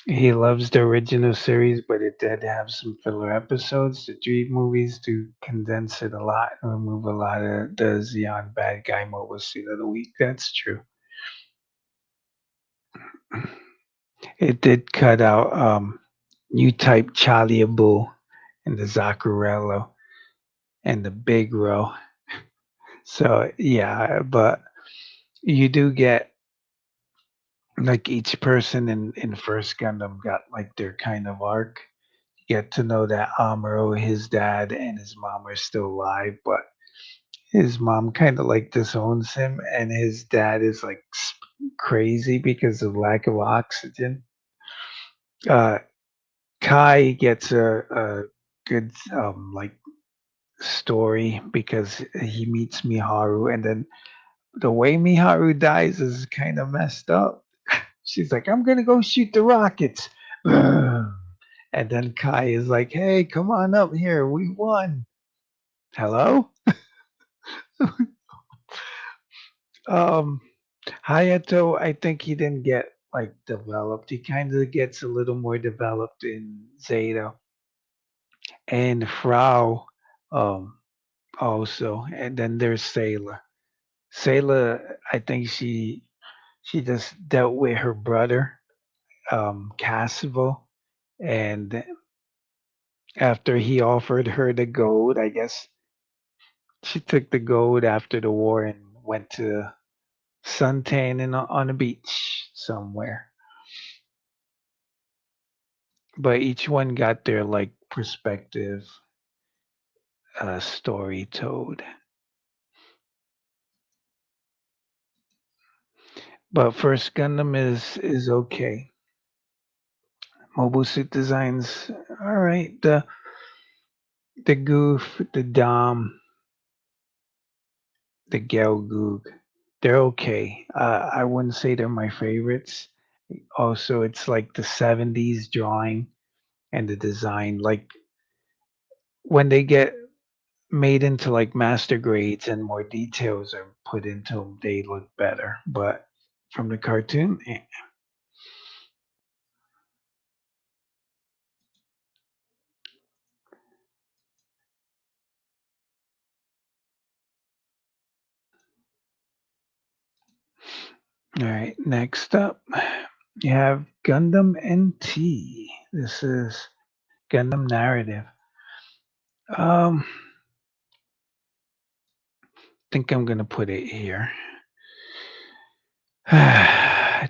He loves the original series, but it did have some filler episodes. The Dream movies do condense it a lot and remove a lot of the Xeon bad guy mobile suit of the week. That's true. It did cut out new type Charlie Abu and the Zaccarello and the Big Row. So yeah, but you do get like each person in First Gundam got like their kind of arc. You get to know that Amuro, his dad, and his mom are still alive, but his mom kind of like disowns him, and his dad is like crazy because of lack of oxygen. Uh, Kai gets a good like story because he meets Miharu, and then the way Miharu dies is kind of messed up. She's like, "I'm gonna go shoot the rockets," and then Kai is like, "Hey, come on up here, we won." Hello, um, Hayato. I think he didn't get like developed. He kind of gets a little more developed in Zeta and Frau. Um, also, and then there's Sailor. Sailor, I think she just dealt with her brother, Cassivel, and after he offered her the gold, I guess she took the gold after the war and went to suntanning on a beach somewhere. But each one got their like perspective story told. But first Gundam is okay. Mobile suit designs, all right. The Goof, the Dom, the Gelgoog, they're okay. I wouldn't say they're my favorites. Also, it's like the '70s drawing and the design. Like when they get made into like master grades and more details are put into them, they look better. But from the cartoon, All right, next up, you have Gundam NT. This is Gundam narrative. I think I'm gonna put it here.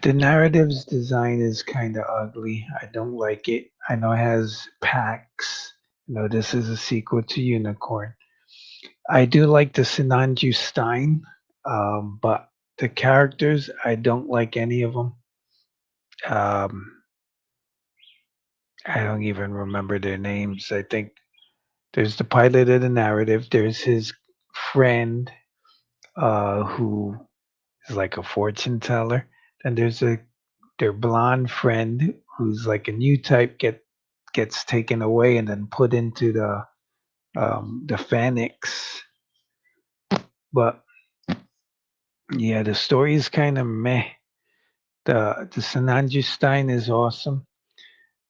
The narrative's design is kind of ugly. I don't like it. I know it has packs. I know this is a sequel to Unicorn. I do like the Sinanju Stein, but the characters, I don't like any of them. Um, I don't even remember their names. I think there's the pilot of the narrative. There's his friend, who is like a fortune teller. Then there's their blonde friend who's like a new type gets taken away and then put into the Phoenix. But yeah, the story is kind of meh. The Sananju Stein is awesome,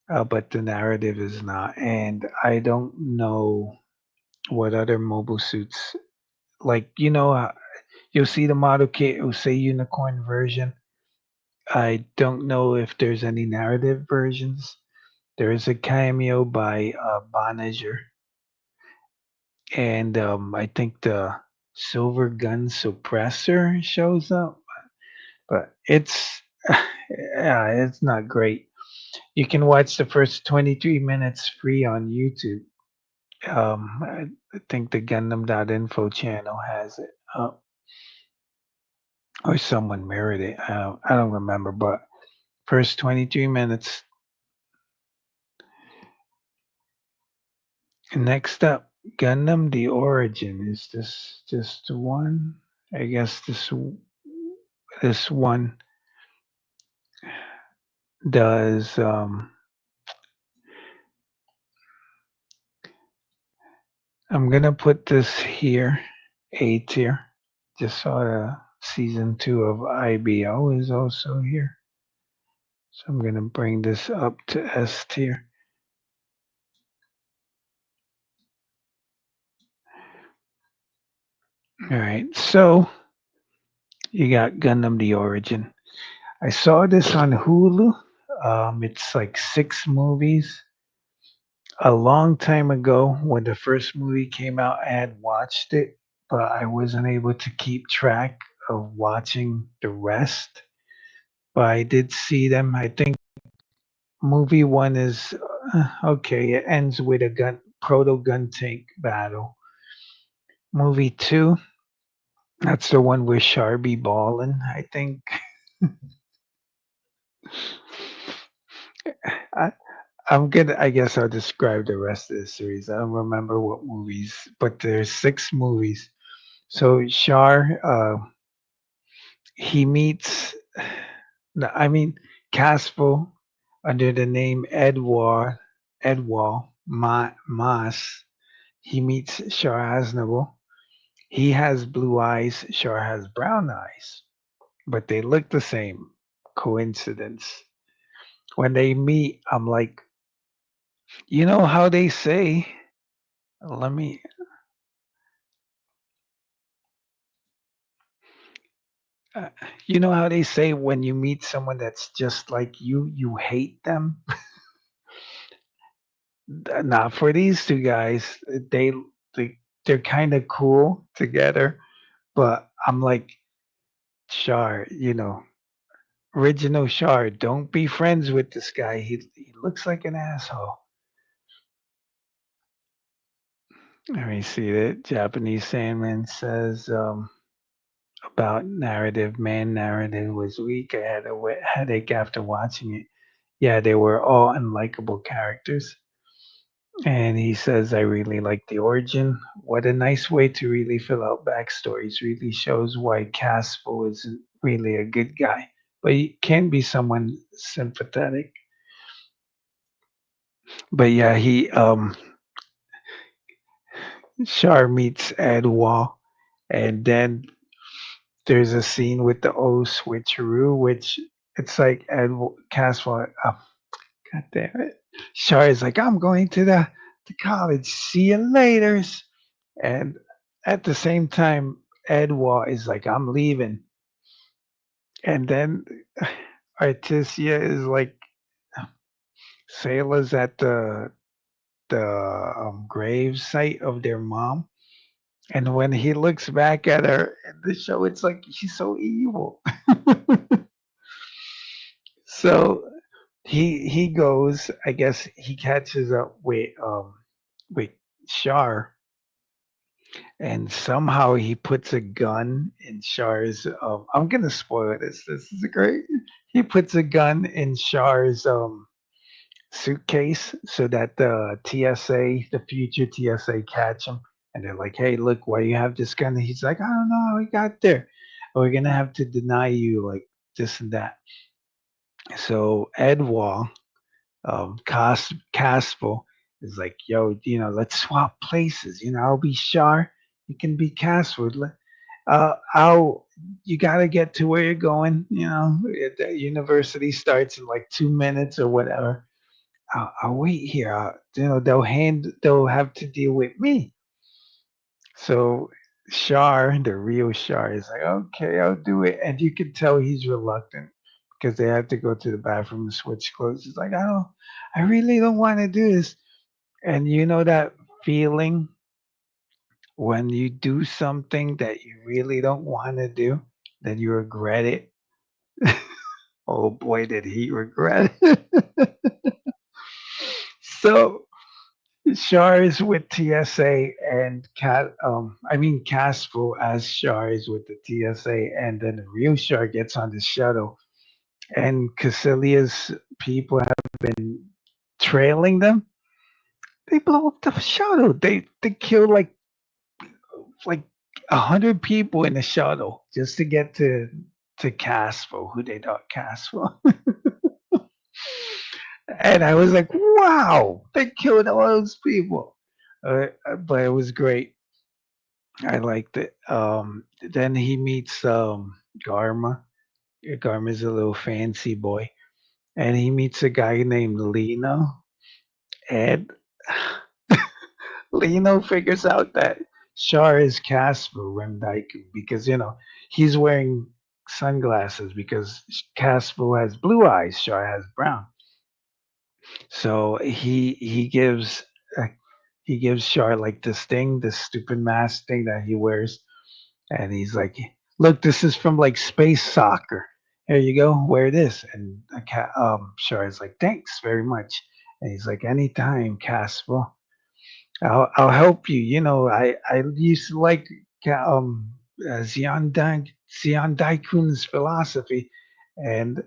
but the narrative is not. And I don't know what other mobile suits like. You'll see the model kit. It will say unicorn version. I don't know if there's any narrative versions. There is a cameo by Bonager, and I think the silver gun suppressor shows up, but it's yeah, it's not great. You can watch the first 23 minutes free on YouTube. I think the Gundam.info channel has it, or someone mirrored it. I don't remember, but first 23 minutes. Next up, Gundam the Origin. Is this just one? I guess this one does. I'm gonna put this here, A tier. Just saw the season 2 of IBO is also here, so I'm gonna bring this up to S tier. All right, so you got Gundam the Origin. I saw this on Hulu. It's like 6 movies. A long time ago, when the first movie came out, I had watched it, but I wasn't able to keep track of watching the rest. But I did see them. I think movie one is okay. It ends with a proto gun tank battle. Movie two, that's the one with Sharby Ballin. I think. I, I'm gonna. I guess I'll describe the rest of the series. I don't remember what movies, but there's 6 movies. So Char, he meets. No, I mean Caspel under the name Edward Moss. He meets Char Aznavour. He has blue eyes. Char has brown eyes, but they look the same. Coincidence. When they meet, I'm like, you know how they say. Let me. Uh, you know how they say when you meet someone that's just like you hate them. Not for these two guys. They they're kind of cool together, but I'm like, Shar, original Shar, don't be friends with this guy. He looks like an asshole. Let me see that Japanese Sandman says about narrative. Man, narrative was weak. I had a headache after watching it. Yeah, they were all unlikable characters. And he says, I really like the origin. What a nice way to really fill out backstories. Really shows why Caspel isn't really a good guy, but he can be someone sympathetic. But yeah, Char meets Edwa, and then there's a scene with the O switcheroo, which it's like Caspel. God damn it. Char is like, I'm going to the college. See you later. And at the same time, Edward is like, I'm leaving. And then Artesia is like, Sayla's at the grave site of their mom. And when he looks back at her in the show, it's like she's so evil. So he goes. I guess he catches up with Shar, and somehow he puts a gun in Char's. I'm gonna spoil this. This is great. He puts a gun in Char's suitcase so that the TSA, the future TSA, catch him, and they're like, "Hey, look, why you have this gun?" And he's like, "I don't know how he got there. We're gonna have to deny you like this and that." So Edward, Caspel is like, "Yo, let's swap places. I'll be Char, you can be Caspel. I'll you got to get to where you're going. The university starts in like 2 minutes or whatever. I'll wait here. They'll have to deal with me. So Shar, the real Shar, is like, okay, I'll do it. And you can tell he's reluctant because they have to go to the bathroom and switch clothes. He's like, I really don't want to do this. And you know that feeling when you do something that you really don't want to do, then you regret it. Oh boy, did he regret it. So Shar is with TSA and Caspo as Shar is with the TSA, and then the real Shar gets on the shuttle, and Cassilia's people have been trailing them. They blow up the shuttle. They kill like 100 people in the shuttle just to get to Caspo, who they thought Caspo. And I was like, wow, they killed all those people. But it was great. I liked it. Then he meets Garma. Garma's a little fancy boy, and he meets a guy named Lino. And Lino figures out that Shar is Casper Remdaiku because he's wearing sunglasses because Casper has blue eyes, Shar has brown. So uh, he gives Char like this thing, this stupid mask thing that he wears, and he's like, "Look, this is from like space soccer. Here you go, wear this." And Char is like, "Thanks very much." And he's like, "Anytime, Casper. I'll help you. I used to like Xian Daikun's philosophy." And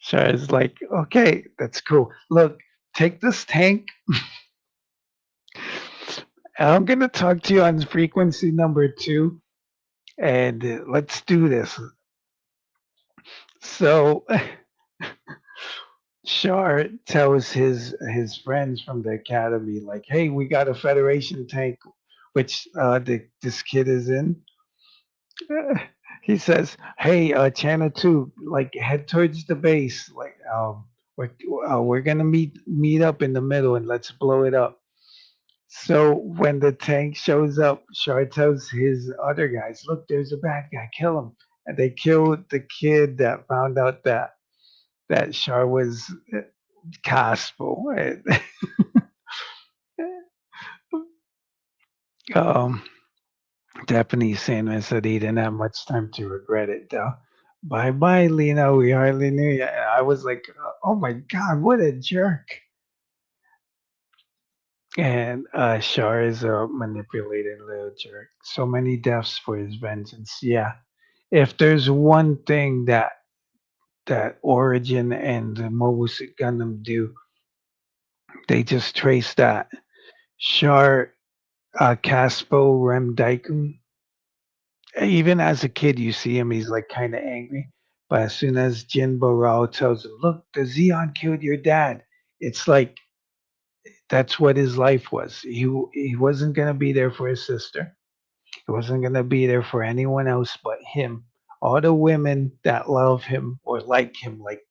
Char is like, "Okay, that's cool. Look, take this tank. I'm going to talk to you on frequency number 2, and let's do this." So Shar tells his friends from the academy, like, "Hey, we got a Federation tank, which this kid is in." He says, "Hey, Channel 2, like, head towards the base. Like, we're we're gonna meet up in the middle and let's blow it up." So when the tank shows up, Shar tells his other guys, "Look, there's a bad guy. Kill him." And they killed the kid that found out that Shar was gospel. And, um, Japanese Sandman said he didn't have much time to regret it, though. Bye bye, Lena. We hardly knew you. And I was like, oh my God, what a jerk. And Shar is a manipulated little jerk. So many deaths for his vengeance. Yeah. If there's one thing that Origin and the Mobile Suit Gundam do, they just trace that. Shar Caspo Rem Daikun. Even as a kid, you see him, he's like kind of angry. But as soon as Jin Rao tells him, "Look, the Zeon killed your dad," it's like that's what his life was. He wasn't gonna be there for his sister. He wasn't gonna be there for anyone else but him. All the women that love him or like him, like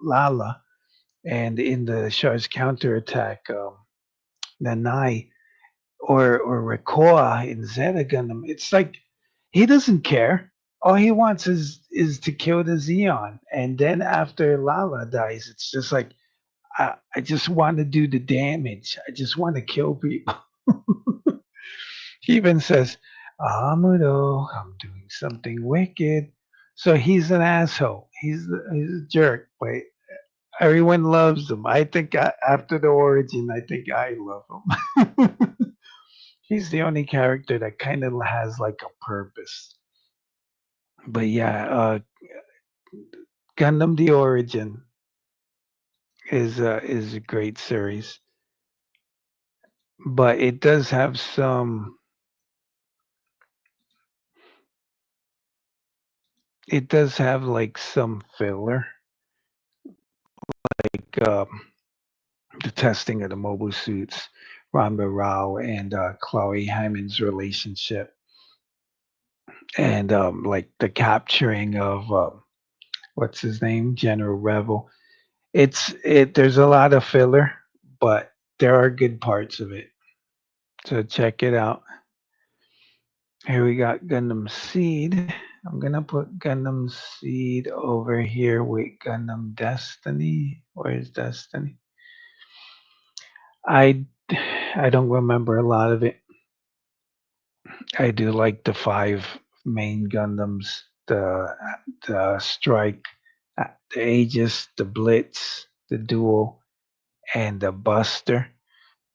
Lala, and in the Char's counterattack, Nanai or Rekoa in Zeta Gundam, it's like he doesn't care. All he wants is to kill the Xeon. And then after Lala dies, it's just like I just want to do the damage. I just want to kill people. He even says, Amuro, I'm doing something wicked. So he's an asshole. He's a jerk, but everyone loves him. I think after the origin, I think I love him. He's the only character that kind of has like a purpose. But yeah, Gundam: The Origin is a great series, but it does have like some filler, like the testing of the mobile suits, Ramba Rao and Chloe Hyman's relationship, and like the capturing of what's his name, General Revel. There's a lot of filler, but there are good parts of it. So check it out. Here we got Gundam Seed. I'm gonna put Gundam Seed over here with Gundam Destiny. Where's Destiny? I I don't remember a lot of it. I do like the five main Gundams: the Strike, the Aegis, the Blitz, the Duel, and the Buster.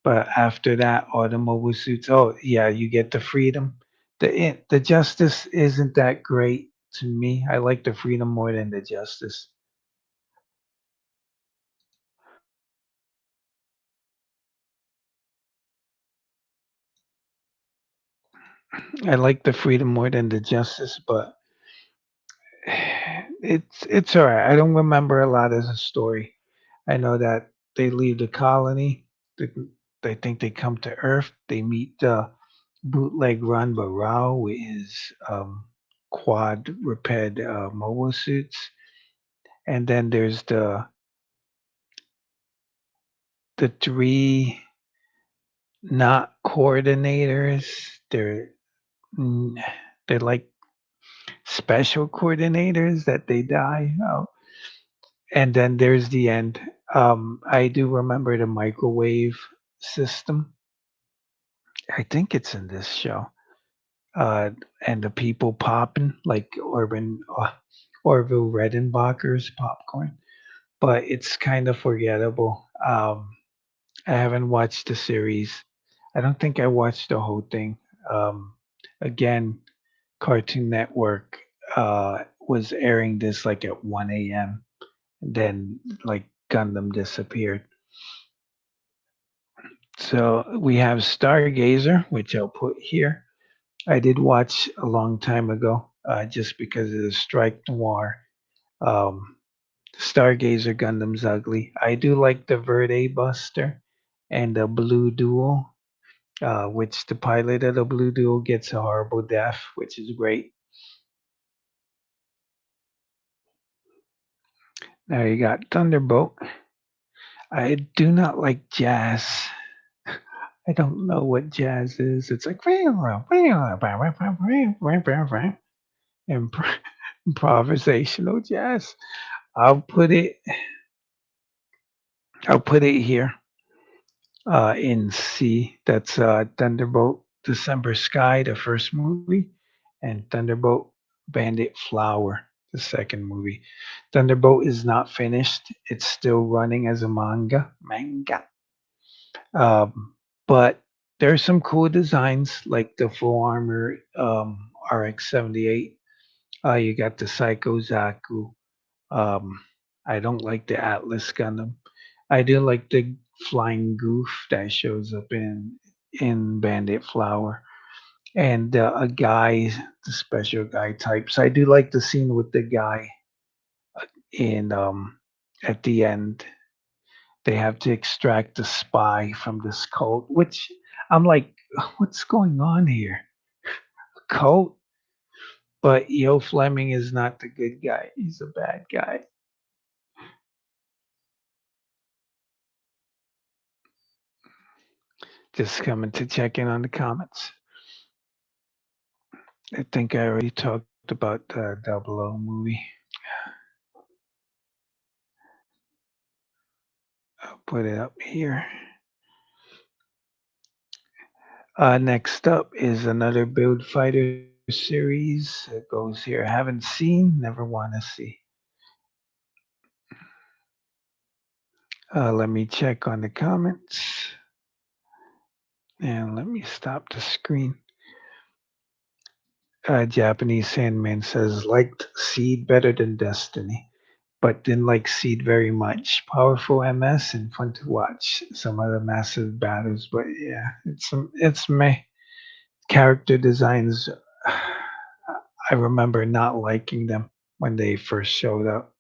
But after that, all the mobile suits. Oh yeah, you get the Freedom. The Justice isn't that great to me. I like the Freedom more than the Justice. I like the Freedom more than the Justice, but it's all right. I don't remember a lot as a story. I know that they leave the colony. They, they think they come to Earth. They meet the bootleg Ron Barao with his quadruped mobile suits, and then there's the three not coordinators. Mm, they're like special coordinators that they die. Oh, and then there's the end. I do remember the microwave system. I think it's in this show. And the people popping like Orville Redenbacher's popcorn, but it's kind of forgettable. I haven't watched the series. I don't think I watched the whole thing. Um, Again, Cartoon Network was airing this like at 1 a.m. Then like Gundam disappeared. So we have Stargazer, which I'll put here. I did watch a long time ago, just because of the Strike Noir. Um, Stargazer Gundam's ugly. I do like the Verde Buster and the Blue Duel, which the pilot of the Blue Duel gets a horrible death, which is great. Now you got Thunderbolt. I do not like jazz. I don't know what jazz is. It's like improvisational jazz. I'll put it. I'll put it here in C. That's Thunderbolt December Sky, the first movie, and Thunderbolt Bandit Flower, the second movie. Thunderbolt is not finished. It's still running as a manga. But there's some cool designs like the full armor RX-78. You got the Psycho Zaku. Um, I don't like the Atlas Gundam. I do like the flying goof that shows up in Bandit Flower, and a guy, the special guy types. I do like the scene with the guy in at the end. They have to extract the spy from this cult, which I'm like, what's going on here? A cult? But Eo Fleming is not the good guy. He's a bad guy. Just coming to check in on the comments. I think I already talked about the Double O movie. I'll put it up here. Next up is another Build Fighter series. It goes here. Haven't seen, never want to see. Let me check on the comments. And let me stop the screen. Japanese Sandman says, liked Seed better than Destiny, but didn't like Seed very much. Powerful MS and fun to watch. Some other massive battles, but yeah, it's me. Character designs, I remember not liking them when they first showed up.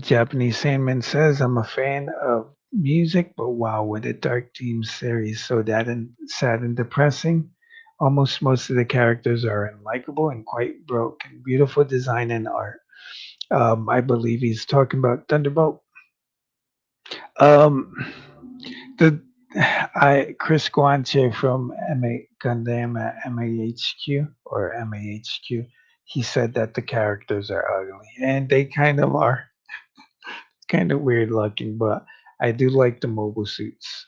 Japanese Sandman says, I'm a fan of music, but wow, what a dark theme series. So that and sad and depressing. Almost most of the characters are unlikable and quite broken. Beautiful design and art. I believe he's talking about Thunderbolt. Um, the Chris Guanche from MA Gundam at MAHQ or MAHQ. He said that the characters are ugly, and they kind of are, kind of weird looking. But I do like the mobile suits.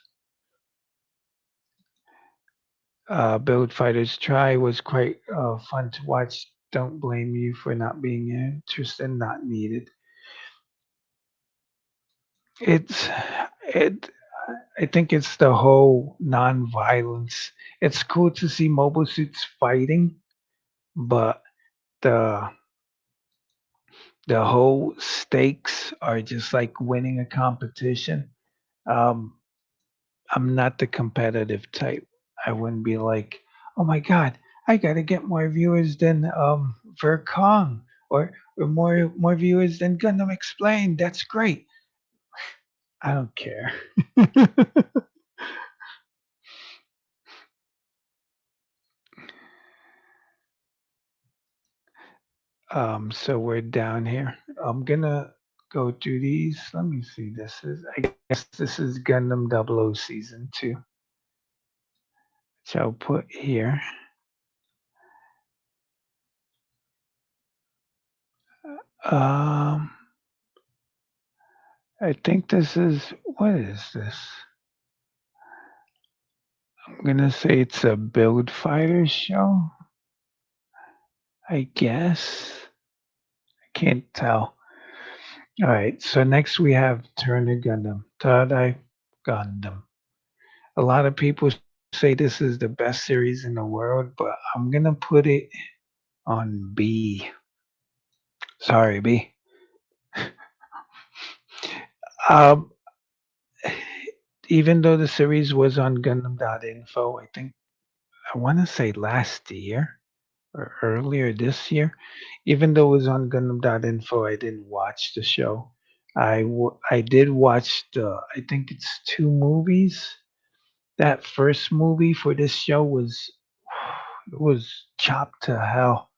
Build Fighters Try was quite fun to watch. Don't blame you for not being interested, not needed. It's it. I think it's the whole non-violence. It's cool to see mobile suits fighting, but the the whole stakes are just like winning a competition. Um, I'm not the competitive type. I wouldn't be like, oh my god, I gotta get more viewers than Verkong or more viewers than Gundam Explained. That's great. I don't care. So we're down here. I'm gonna go through these. Let me see. I guess this is Gundam 00 season 2. So I'll put here. Um, I think this is, what is this? I'm gonna say it's a build fighter show. I guess. I can't tell. All right. So next we have Turner Gundam. Tadai Gundam. A lot of people say this is the best series in the world, but I'm gonna put it on B. Sorry, B. Um, even though the series was on Gundam.info, I think I want to say last year or earlier this year. Even though it was on Gundam.info, I didn't watch the show. I did watch I think it's two movies. That first movie for this show was it was chopped to hell.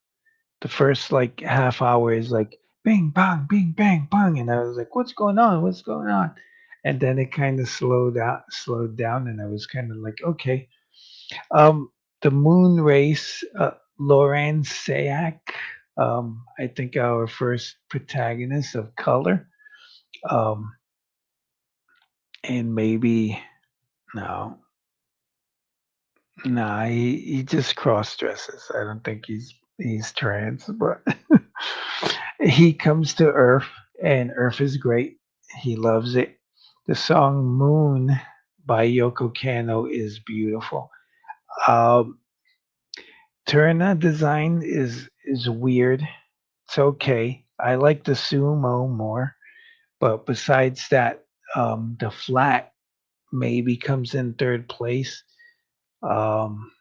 The first like half hour is like bing bang bang, and I was like, "What's going on? What's going on?" And then it kind of slowed down, and I was kind of like, "Okay." Um, the Moon Race, Lauren Sayak, I think our first protagonist of color, um, and maybe no, nah, he just cross dresses. I don't think he's trans, but he comes to Earth, and Earth is great. He loves it. The song "Moon" by Yoko Kanno is beautiful. Um, Turna design is weird. It's okay. I like the sumo more, but besides that, the flat maybe comes in third place. Um,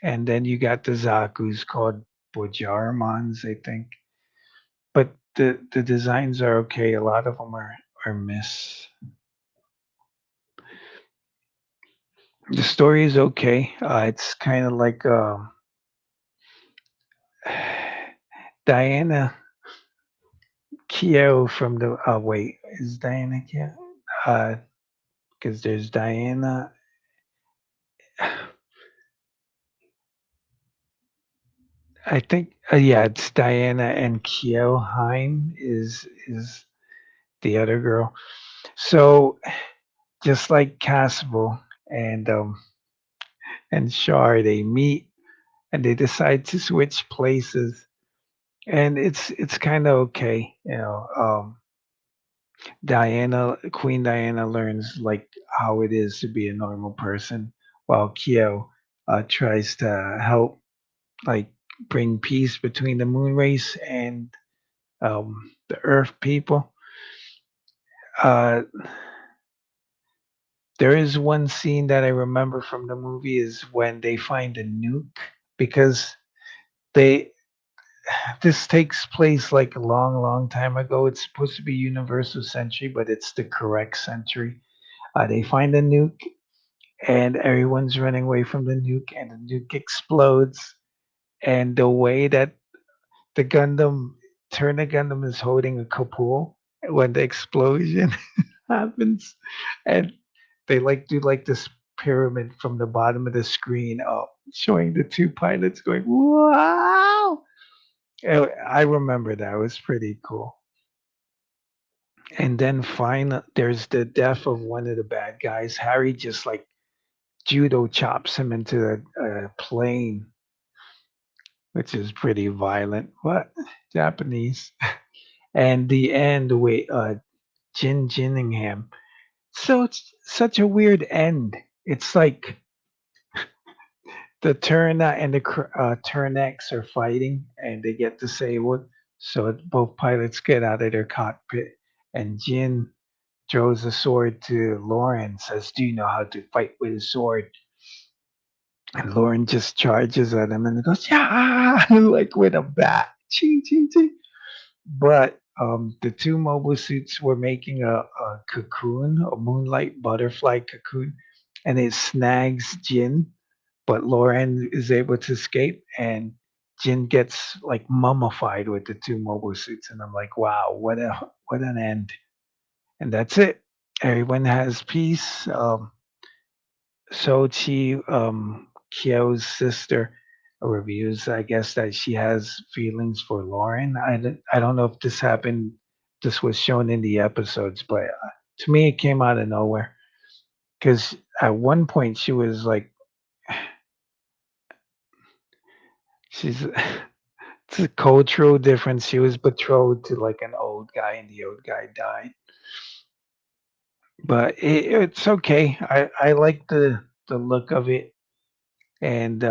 and then you got the Zaku's called Bojarmons, I think. But the designs are okay. A lot of them are miss. The story is okay. It's kind of like Diana Keo from the. Wait, is Diana Keo? Because there's Diana. I think yeah, it's Diana and Kyoheim is the other girl. So just like Castle and Shar, they meet and they decide to switch places, and it's kind of okay, you know. Queen Diana learns like how it is to be a normal person, while Kyo tries to help like bring peace between the moon race and the Earth people. Uh, there is one scene that I remember from the movie is when they find a nuke because they this takes place like a long time ago. It's supposed to be universal century, but it's the correct century. They find a nuke and everyone's running away from the nuke, and the nuke explodes. And the way that the Gundam Turner Gundam is holding a couple when the explosion happens, and they like do like this pyramid from the bottom of the screen up, showing the two pilots going, "Wow!" I remember that. It was pretty cool. And then finally, there's the death of one of the bad guys. Harry just like judo chops him into a plane, which is pretty violent, but Japanese. And the end with Jin Jinningham. So it's such a weird end. It's like the Turna and the Turn X are fighting, and they get disabled. So both pilots get out of their cockpit, and Jin throws a sword to Lauren. Says, "Do you know how to fight with a sword?" And Lauren just charges at him and goes, "Yeah!" like with a bat. Ching, ching, ching. But the two mobile suits were making a cocoon, a moonlight butterfly cocoon, and it snags Jin. But Lauren is able to escape, and Jin gets like mummified with the two mobile suits. And I'm like, wow, what an end! And that's it. Everyone has peace. Sochi, Kyo's sister, reviews, I guess, that she has feelings for Lauren. I don't know if this happened, this was shown in the episodes, but to me, it came out of nowhere. Because at one point, she was like, she's, it's a cultural difference. She was betrothed to like an old guy, and the old guy died. But it's okay. I like the look of it. And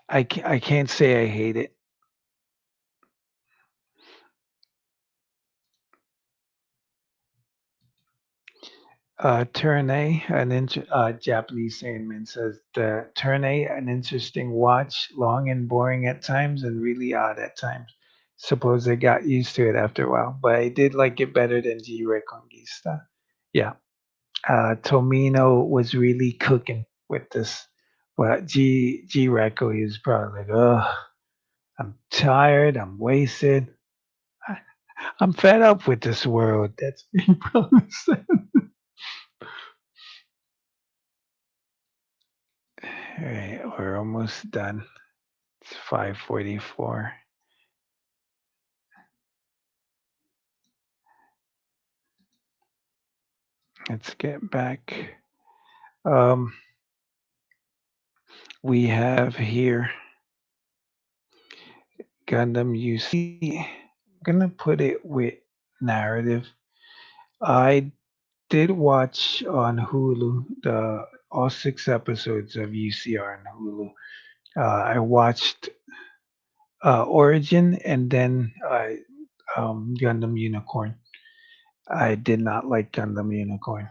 I can't say I hate it. Turn A, Japanese saying says the Turn A, an interesting watch, long and boring at times, and really odd at times. Suppose I got used to it after a while, but I did like it better than G Reconquista. Yeah, Tomino was really cooking with this. Well, G Reco, he was probably like, ugh, I'm tired, I'm wasted, I- I'm fed up with this world. That's what he probably said. All right, we're almost done. It's 5:44. Let's get back. Um, we have here Gundam UC. I'm gonna put it with narrative. I did watch on Hulu the all 6 episodes of UCR on Hulu. I watched Origin and then Gundam Unicorn. I did not like Gundam Unicorn.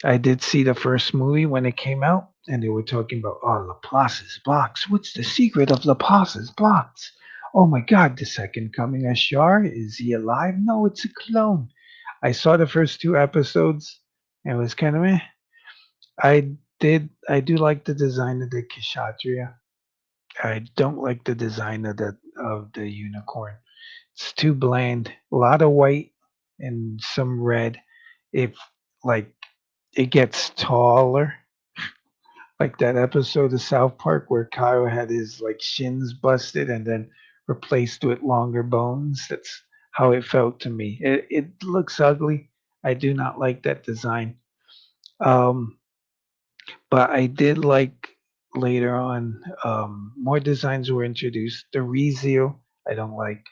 I did see the first movie when it came out, and they were talking about, oh, Laplace's blocks. What's the secret of Laplace's blocks? Oh my God, the second coming of Shar. Is he alive? No, it's a clone. I saw the first 2 episodes, and it was kind of meh. I do like the design of the Kshatriya. I don't like the design of the unicorn. It's too bland. A lot of white and some red. If like it gets taller, like that episode of South Park where Kyle had his like shins busted and then replaced with longer bones. That's how it felt to me. It looks ugly. I do not like that design. Um, but I did like later on more designs were introduced. The Rezio I don't like.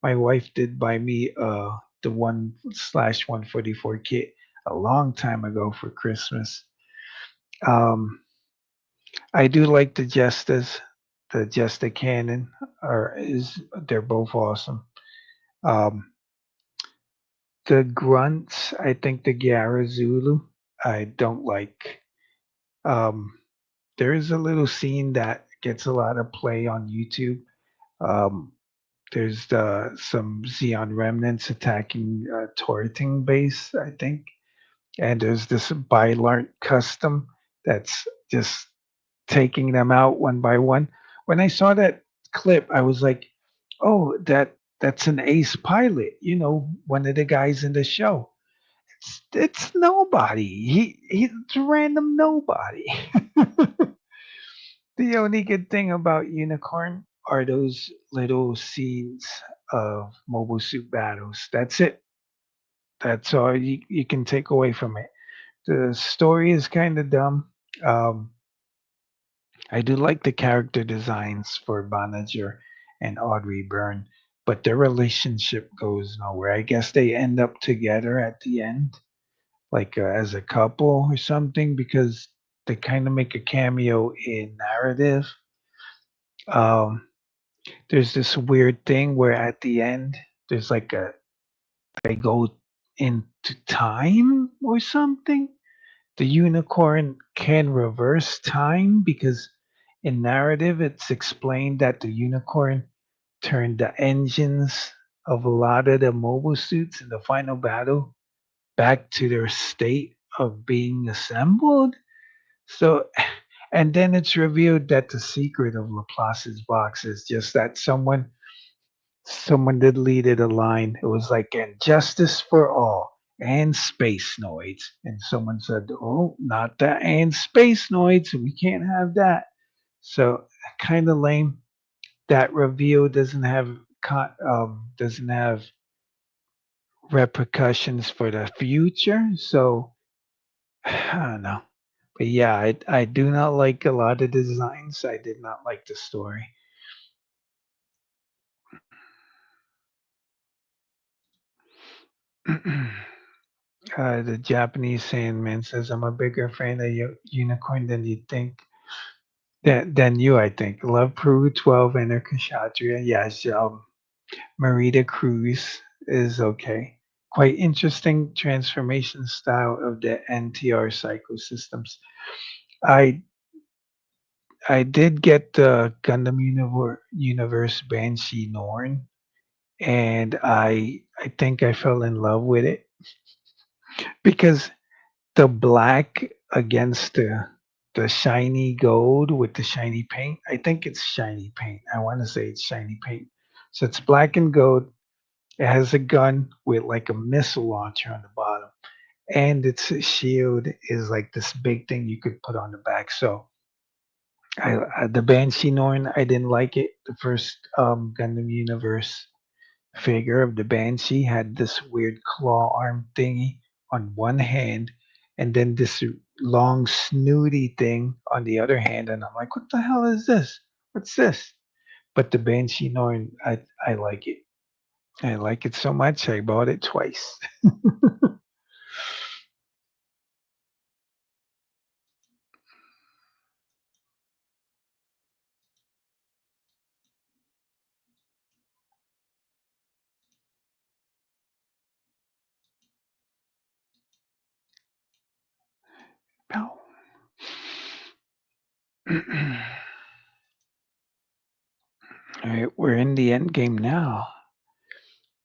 My wife did buy me the 1/144 kit a long time ago for Christmas. Um, I do like the Jestas. The Jesta Cannon are is they're both awesome. Um, the grunts, I think the Gyara Zulu, I don't like. Um, there is a little scene that gets a lot of play on YouTube. Um, there's some Xeon remnants attacking Torting base, I think, and there's this Bylart custom that's just taking them out one by one. When I saw that clip, I was like, "Oh, that's an ace pilot, one of the guys in the show." It's nobody. He's a random nobody. The only good thing about Unicorn are those little scenes. of Mobile Suit Battles. That's it. That's all you can take away from it. The story is kind of dumb. Um, I do like the character designs for Bonager and Audrey Byrne, but their relationship goes nowhere. I guess they end up together at the end, like as a couple or something, because they kind of make a cameo in narrative. Um, there's this weird thing where at the end there's like a they go into time or something. The unicorn can reverse time because in narrative it's explained that the unicorn turned the engines of a lot of the mobile suits in the final battle back to their state of being assembled. So, and then it's revealed that the secret of Laplace's box is just that someone deleted a line. It was like, and justice for all and space noids. And someone said, oh, not that and space noids. We can't have that. So kind of lame. That reveal doesn't have repercussions for the future. So I don't know. But yeah, I do not like a lot of designs. I did not like the story. The Japanese Sandman says, "I'm a bigger fan of Unicorn than you think. Than you, I think. Love Peru 12 and Kshatriya. Yes, Marita Cruz is okay. Quite interesting transformation style of the NTR psychosystems. I I did get the Gundam Universe Banshee Norn, and I think I fell in love with it because the black against the shiny gold with the shiny paint. I think it's shiny paint. I want to say it's shiny paint. So it's black and gold. It has a gun with like a missile launcher on the bottom, and its shield is like this big thing you could put on the back. So the Banshee Norn, I didn't like it. The first Gundam Universe figure of the Banshee had this weird claw arm thingy on one hand, and then this long snooty thing on the other hand. And I'm like, what the hell is this? What's this? But the Banshee Norn, I like it. I like it so much, I bought it twice. All right, we're in the end game now.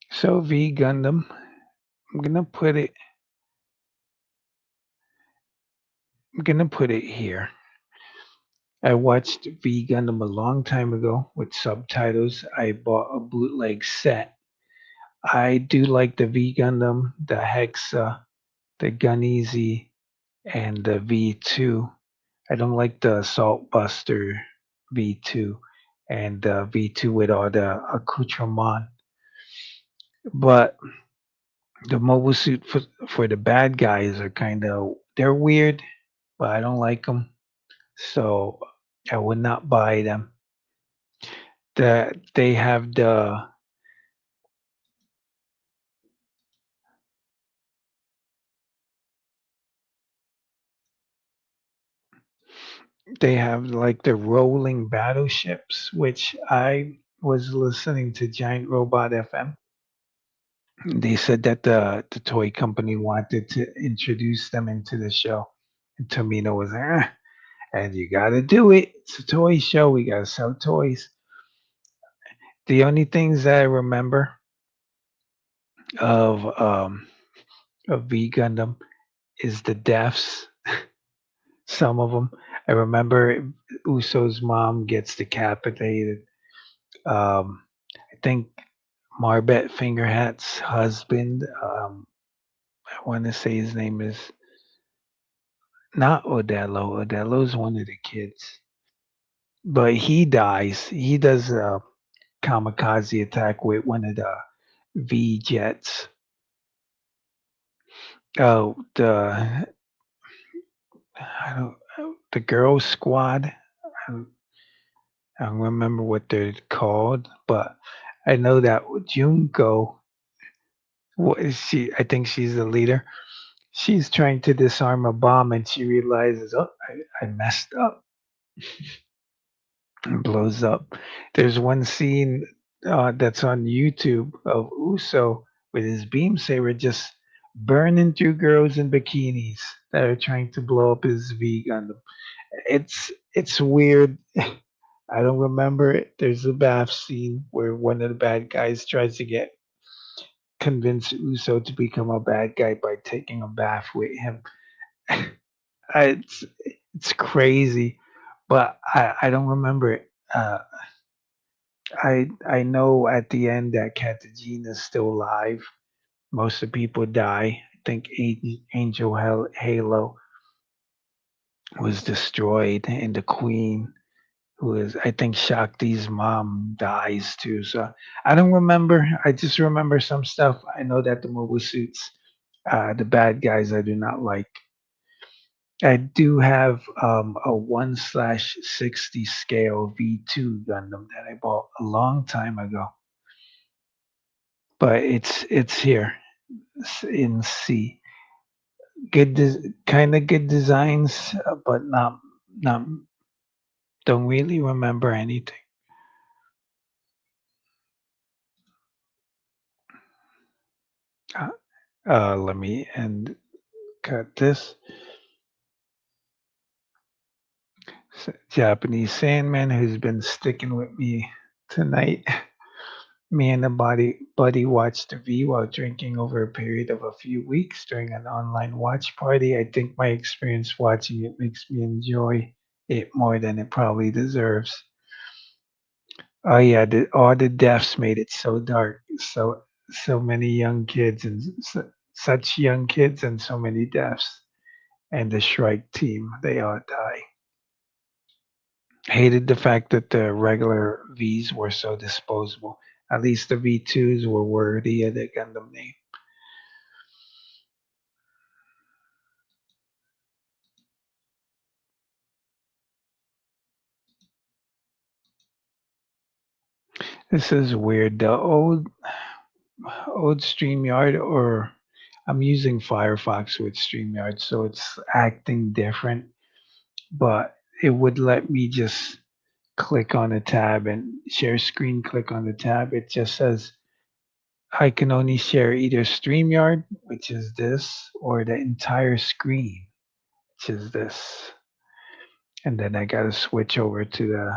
So V Gundam, I'm gonna put it. I'm gonna put it here. I watched V Gundam a long time ago with subtitles. I bought a bootleg set. I do like the V Gundam, the Hexa, the Guneasy, and the V2. I don't like the Assault Buster V2 and the V2 with all the accoutrement. But the mobile suit for the bad guys are kind of they're weird, but I don't like them, so I would not buy them. They have like the rolling battleships, which I was listening to Giant Robot FM. They said that the toy company wanted to introduce them into the show, and Tomino was and you got to do it. It's a toy show. We got to sell toys. The only things that I remember of V Gundam is the deaths. Some of them. I remember Uso's mom gets decapitated. I think Marbet Fingerhat's husband. I want to say his name is not Odello. Odello's one of the kids, but he dies. He does kamikaze attack with one of the V jets. Oh, I don't the girl squad. I don't remember what they're called, but I know that Junko, what is she? I think she's the leader. She's trying to disarm a bomb and she realizes, oh, I messed up and blows up. There's one scene that's on YouTube of Uso with his beam saber just burning through girls in bikinis that are trying to blow up his V Gundam. It's weird. I don't remember it. There's a bath scene where one of the bad guys tries to get convince Uso to become a bad guy by taking a bath with him. It's crazy, but I don't remember it. I know at the end that Katagina is still alive. Most of the people die. I think Angel Halo was destroyed, and the Queen, who is I think Shakti's mom, dies too. So I don't remember. I just remember some stuff. I know that the mobile suits, the bad guys, I do not like. I do have a 1/60 scale V2 Gundam that I bought a long time ago, but it's here. It's in C. Kind of good designs, but not don't really remember anything. Uh, Let me and cut this. Japanese Sandman who's been sticking with me tonight. Me and a buddy watched the V while drinking over a period of a few weeks during an online watch party. I think my experience watching it makes me enjoy it more than it probably deserves. Oh yeah, all the deaths made it so dark. So many young kids and such young kids and so many deaths. And the Shrike team, they all die. Hated the fact that the regular Vs were so disposable. At least the V2s were worthy of the Gundam name. This is weird. The old StreamYard, or I'm using Firefox with StreamYard, so it's acting different. But it would let me just click on a tab and share screen. Click on the tab. It just says I can only share either StreamYard, which is this, or the entire screen, which is this. And then I gotta switch over to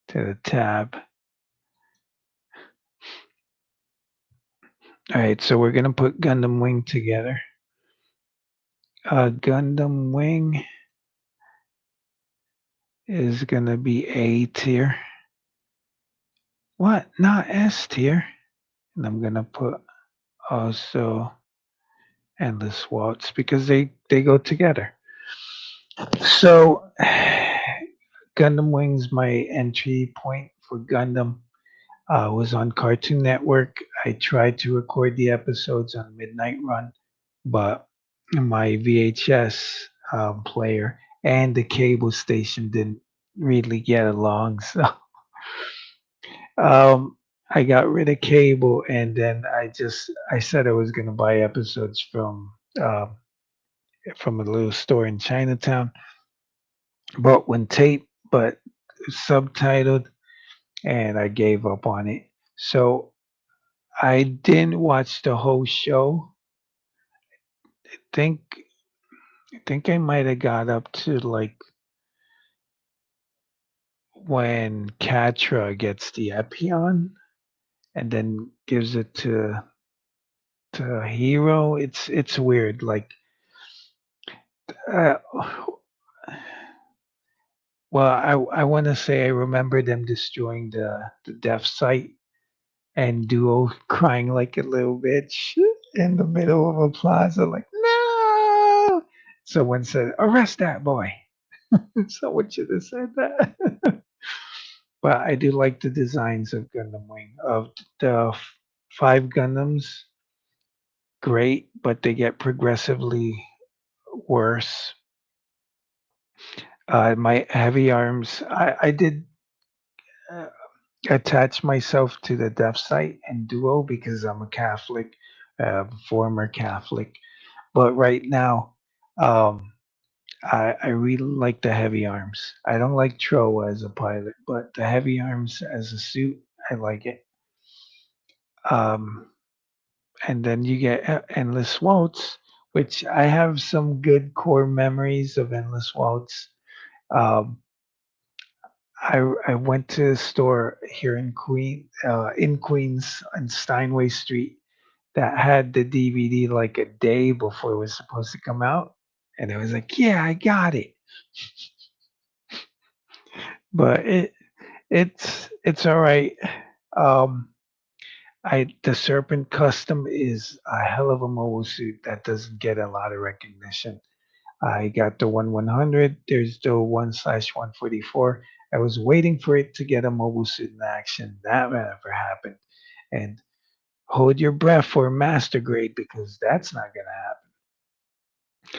the tab. All right, so we're gonna put Gundam Wing together. Gundam Wing is gonna be A tier. What? Not S tier. And I'm gonna put also Endless Waltz because they go together. So Gundam Wing's my entry point for Gundam. Was on Cartoon Network. I tried to record the episodes on Midnight Run, but my VHS player and the cable station didn't really get along. So um, I got rid of cable, and then I said I was going to buy episodes um, from a little store in Chinatown, but when tape, but subtitled, and I gave up on it. So I didn't watch the whole show. Think I think I might have got up to like when Catra gets the Epion and then gives it to Hero. It's weird. Like, uh, well, I want to say I remember them destroying the death site and Duo crying like a little bitch in the middle of a plaza, like no. Someone said, "Arrest that boy." Someone should have said that. but I do like the designs of Gundam Wing. Of the five Gundams, great, but they get progressively worse. My heavy arms, I did uh, attach myself to the deaf site and duo because I'm a Catholic, former Catholic. But right now, um, I really like the heavy arms. I don't like Troa as a pilot, but the heavy arms as a suit, I like it. Um, and then you get Endless Waltz, which I have some good core memories of Endless Waltz. Um, I went to a store here in Queens on Steinway Street that had the DVD like a day before it was supposed to come out, and I was like, "Yeah, I got it." But it's all right. Um, I the Serpent Custom is a hell of a mobile suit that doesn't get a lot of recognition. I got the 1/100. There's the 1/144. I was waiting for it to get a mobile suit in action. That never happened. And hold your breath for master grade because that's not gonna happen.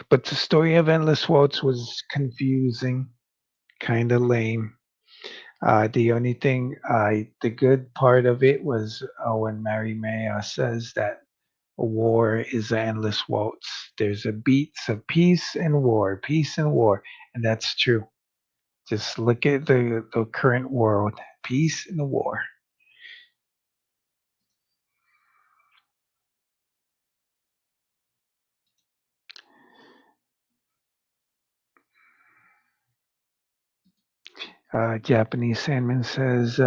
But the story of Endless Waltz was confusing, kind of lame. The only thing, the good part of it was when Mary Maya says that war is an endless waltz. There's a beats of peace and war, and that's true. Just look at the current world, peace and war. Japanese Sandman says,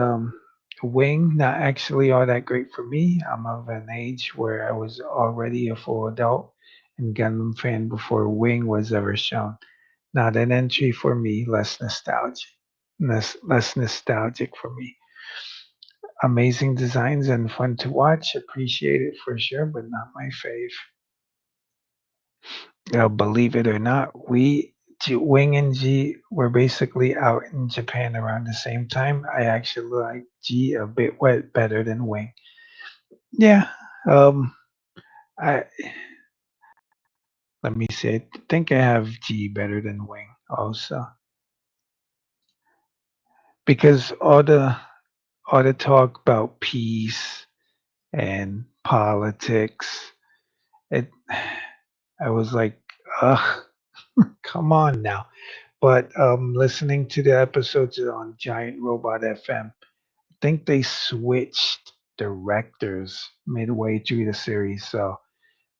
Wing, not actually all that great for me. I'm of an age where I was already a full adult and Gundam fan before Wing was ever shown. Not an entry for me, less nostalgic for me. Amazing designs and fun to watch. Appreciate it for sure, but not my fave. Believe it or not, Wing and G were basically out in Japan around the same time. I actually like G a bit better than Wing. Yeah. Um. I Let me see. I think I have G better than Wing also because all the talk about peace and politics. It. I was like, ugh, come on now. But listening to the episodes on Giant Robot FM, I think they switched directors midway through the series. So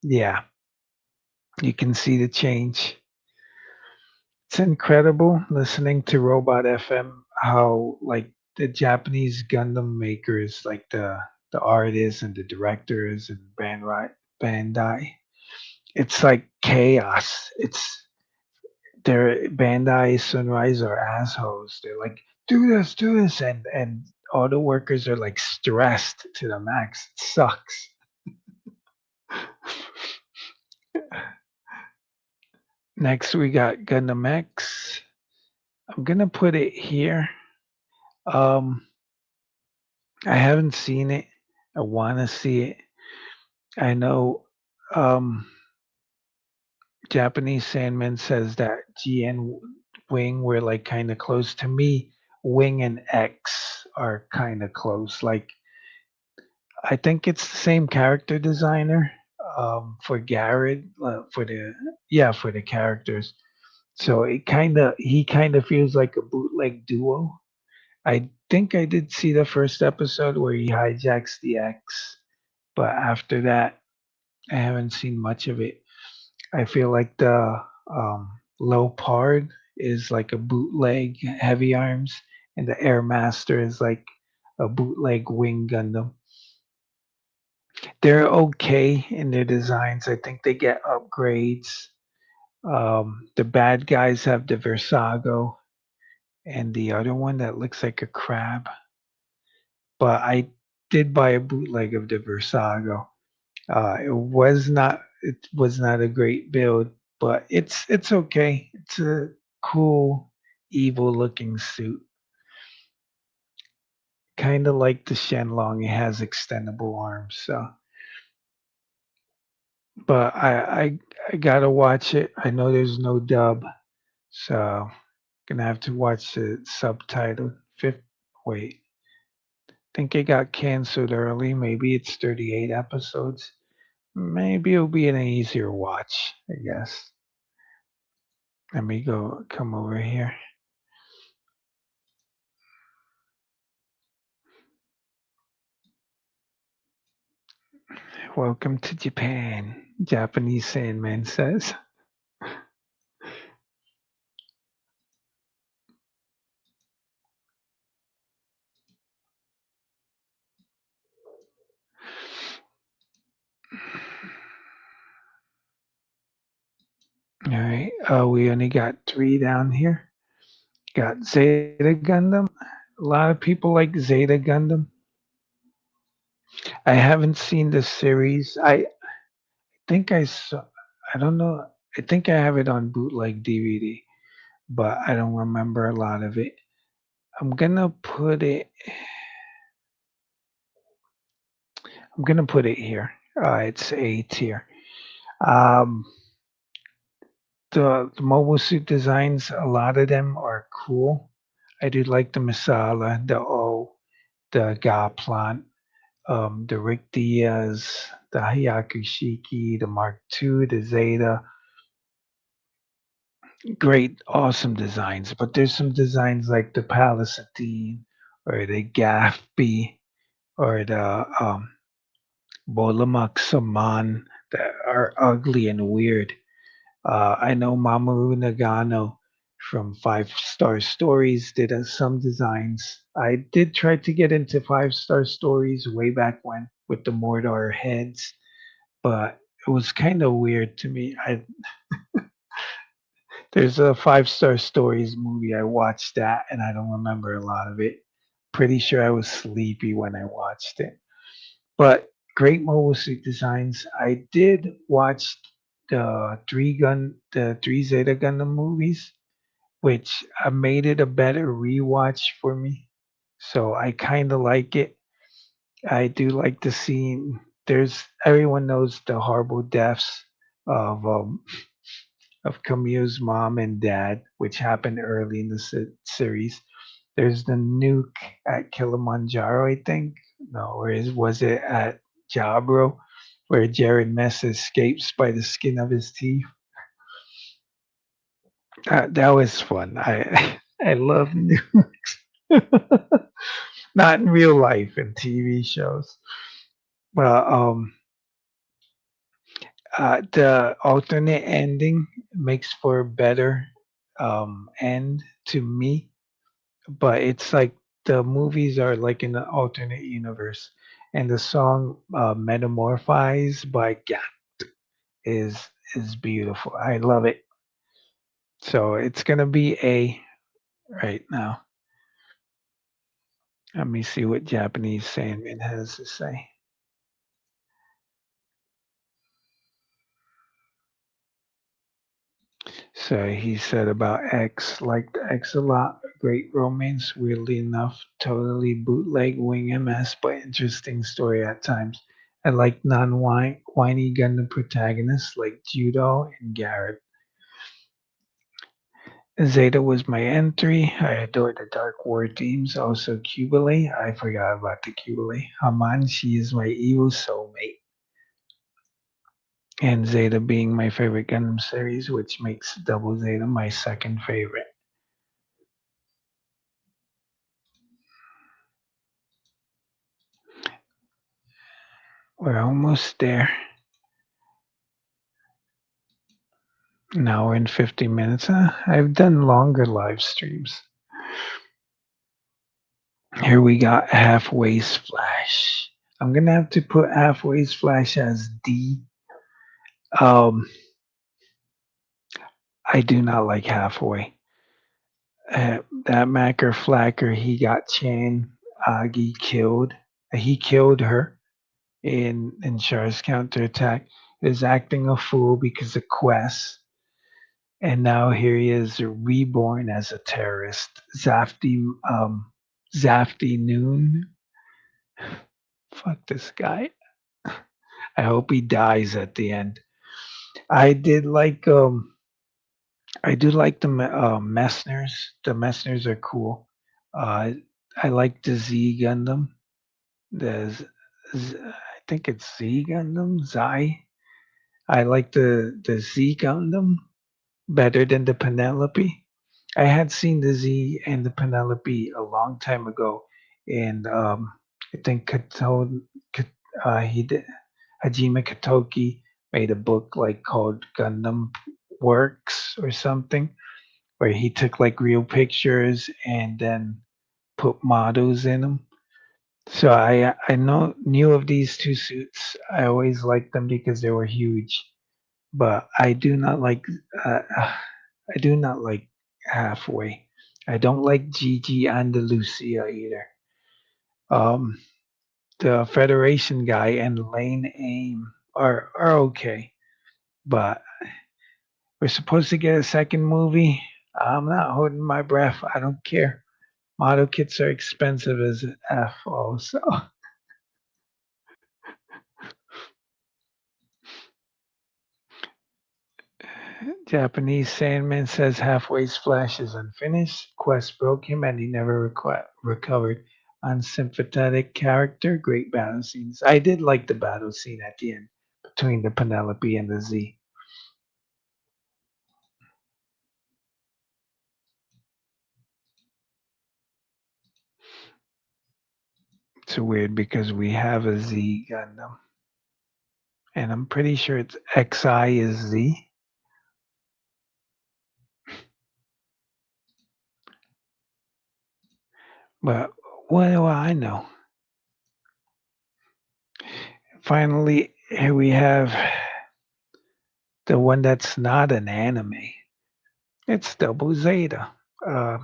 yeah, you can see the change. It's incredible listening to Robot FM how like the Japanese Gundam makers, like the artists and the directors and Bandai, it's like chaos. It's their Bandai Sunrise are assholes. They're like, do this, and all the workers are like stressed to the max. It sucks. Next, we got Gundam X. I'm gonna put it here. Um, I haven't seen it. I want to see it. I know Japanese Sandman says that G and Wing were like kind of close to me. Wing and X are kind of close. Like I think it's the same character designer for Garrett for the characters. So he kind of feels like a bootleg duo. I think I did see the first episode where he hijacks the X, but after that, I haven't seen much of it. I feel like the Leopard is like a bootleg Heavy Arms, and the Air Master is like a bootleg Wing Gundam. They're okay in their designs. I think they get upgrades. The bad guys have the Versago and the other one that looks like a crab. But I did buy a bootleg of the Versago. It was not a great build, but it's okay. It's a cool, evil looking suit. kind of like the Shenlong. It has extendable arms, so but I gotta watch it. I know there's no dub, so gonna have to watch the subtitle. Fifth, wait, think it got canceled early. Maybe it's 38 episodes. Maybe it'll be an easier watch, I guess. Let me go come over here. Welcome to Japan, Japanese Sandman says. All right, we only got three down here. Got Zeta Gundam. A lot of people like Zeta Gundam. I haven't seen the series. I think I saw. I don't know. I think I have it on bootleg DVD, but I don't remember a lot of it. I'm gonna put it. I'm gonna put it here. It's A tier. Um, the mobile suit designs, a lot of them are cool. I do like the Masala, the O, the Gaplant, the Rick Diaz, the Hayakushiki, the Mark II, the Zeta. Great, awesome designs. But there's some designs like the Palisade or the Gaffby or the Bolamak Saman that are ugly and weird. I know Mamoru Nagano from Five Star Stories did some designs. I did try to get into Five Star Stories way back when with the Mordor heads, but it was kind of weird to me. There's a Five Star Stories movie. I watched that and I don't remember a lot of it. Pretty sure I was sleepy when I watched it. But great mobile suit designs. I did watch the three Zeta Gundam movies, which made it a better rewatch for me. So I kind of like it. I do like the scene. There's everyone knows the horrible deaths of Camille's mom and dad, which happened early in the series. There's the nuke at Kilimanjaro, I think. No, was it at Jabro, where Jared Mess escapes by the skin of his teeth? That was fun. I love nukes. Not in real life, in TV shows. Well, the alternate ending makes for a better end to me, but it's like the movies are like in an alternate universe, and the song "Metamorphize" by Gap is is beautiful. I love it. So it's gonna be A right now. Let me see what Japanese Sandman has to say. So he said about X, liked X a lot. Great romance, weirdly enough, totally bootleg wing MS, but interesting story at times. I like non-whiny Gundam protagonists like Judo and Garrett. Zeta was my entry. I adore the Dark War themes. Also, Cubile. I forgot about the Cubile. Haman, she is my evil soulmate. And Zeta being my favorite Gundam series, which makes Double Zeta my second favorite. We're almost there. An hour and 50 minutes. I've done longer live streams. Here we got Halfway's Flash. I'm gonna have to put Halfway's Flash as D. Um, I do not like Halfway. That Macker Flacker, he got Chan Agi killed. He killed her in Char's counterattack. He was acting a fool because of Quest. And now here he is reborn as a terrorist. Zafti Zafty Noon. Fuck this guy. I hope he dies at the end. I did like I do like the Messners. The Messners are cool. Uh, I like the Z Gundam. I think it's Z Gundam. Zai. I like the Z Gundam better than the Penelope. I had seen the Z and the Penelope a long time ago, and I think he did, Hajime Katoki made a book like called Gundam Works or something, where he took like real pictures and then put models in them. So I knew of these two suits. I always liked them because they were huge, but I do not like halfway. I don't like Gigi Andalusia either. Um, the Federation guy and Lane Aim are okay, but we're supposed to get a second movie. I'm not holding my breath. I don't care. Model kits are expensive as F. Also, Japanese Sandman says Halfway's Flash is unfinished. Quest broke him and he never recovered. Unsympathetic character, great battle scenes. I did like the battle scene at the end between the Penelope and the Z. It's weird because we have a Z Gundam, and I'm pretty sure it's XI is Z. But what do I know? Finally, here we have the one that's not an anime. It's Double Zeta. Uh,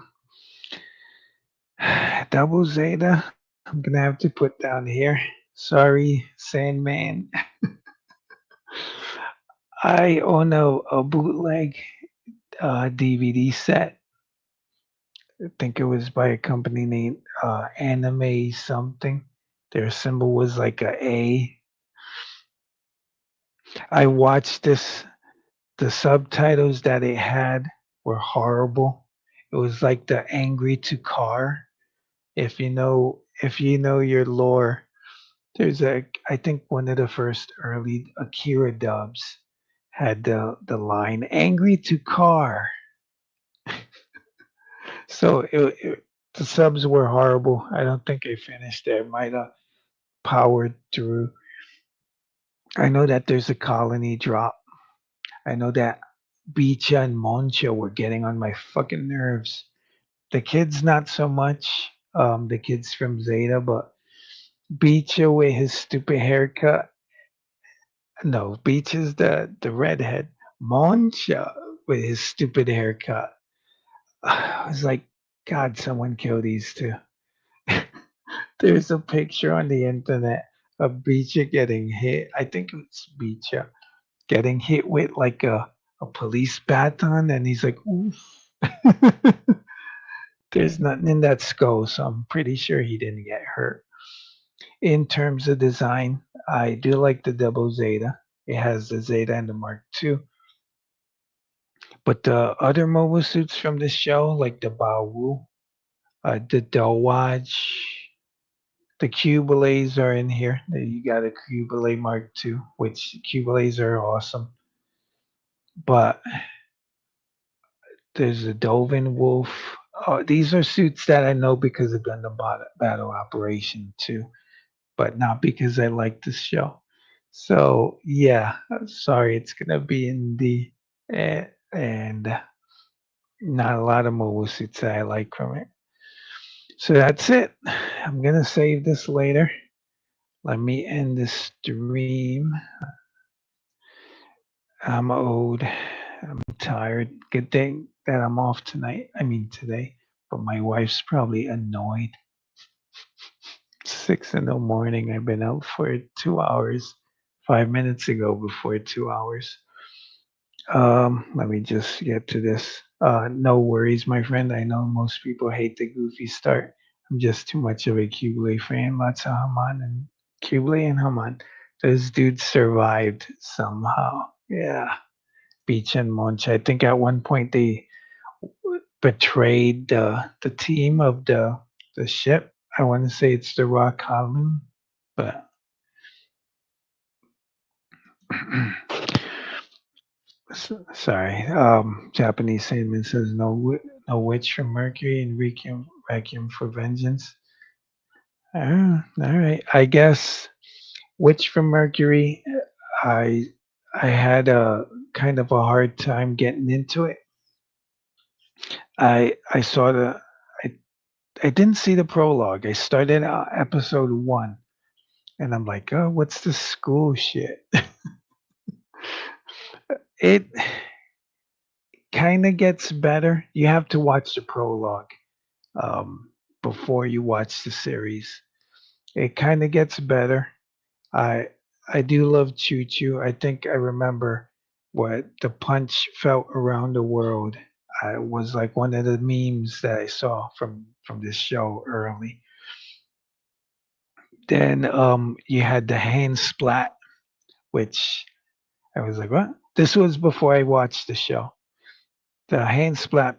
Double Zeta. I'm gonna have to put down here. Sorry, Sandman. I own a bootleg DVD set. I think it was by a company named Anime something. Their symbol was like a A. I watched this. The subtitles that it had were horrible. It was like the angry to car. If you know your lore, there's a I think one of the first early Akira dubs had the line "angry to car." So the subs were horrible. I don't think I finished it. I might have powered through. I know that there's a colony drop. I know that Bicha and Moncha were getting on my fucking nerves. The kids not so much. The kids from Zeta, but Bicha with his stupid haircut. No, Beach is the redhead. Moncha with his stupid haircut. I was like, God, someone kill these two. There's a picture on the internet of Beecher getting hit. I think it's Beecher getting hit with like a police baton, and he's like, oof. There's nothing in that skull, so I'm pretty sure he didn't get hurt. In terms of design, I do like the double Zeta. It has the Zeta and the Mark II. But the other mobile suits from the show, like the Baowu, the Dowaj, the Cubelays are in here. You got a Cubelay Mark II, which Cubelays are awesome. But there's a Dovin Wolf. These are suits that I know because of Gundam Battle Operation too, but not because I like this show. So yeah, sorry, it's gonna be in the and not a lot of mobile suits that I like from it. So that's it. I'm gonna save this later. Let me end the stream. I'm old. I'm tired. Good thing that I'm off tonight. I mean today. But my wife's probably annoyed. 6 in the morning. I've been out for 2 hours. 5 minutes ago before 2 hours. Let me just get to this. No worries, my friend. I know most people hate the goofy start. I'm just too much of a Kublai fan. Lots of Haman and Kublai and Haman. Those dudes survived somehow. Yeah. Beach and Munch. I think at one point they betrayed the team of the ship. I want to say it's the Rock Halun, but sorry. Japanese statement says no witch from Mercury and Requiem for Vengeance. All right. I guess witch from Mercury. I I had a kind of a hard time getting into it. I saw I I didn't see the prologue. I started episode one, and I'm like, oh, what's the school shit? It kind of gets better. You have to watch the prologue um, before you watch the series. It kind of gets better. I I do love Choo Choo. I think I remember what the punch felt around the world. I was like one of the memes that I saw from this show early. Then you had the hand splat, which I was like, what? This was before I watched the show. The hand splat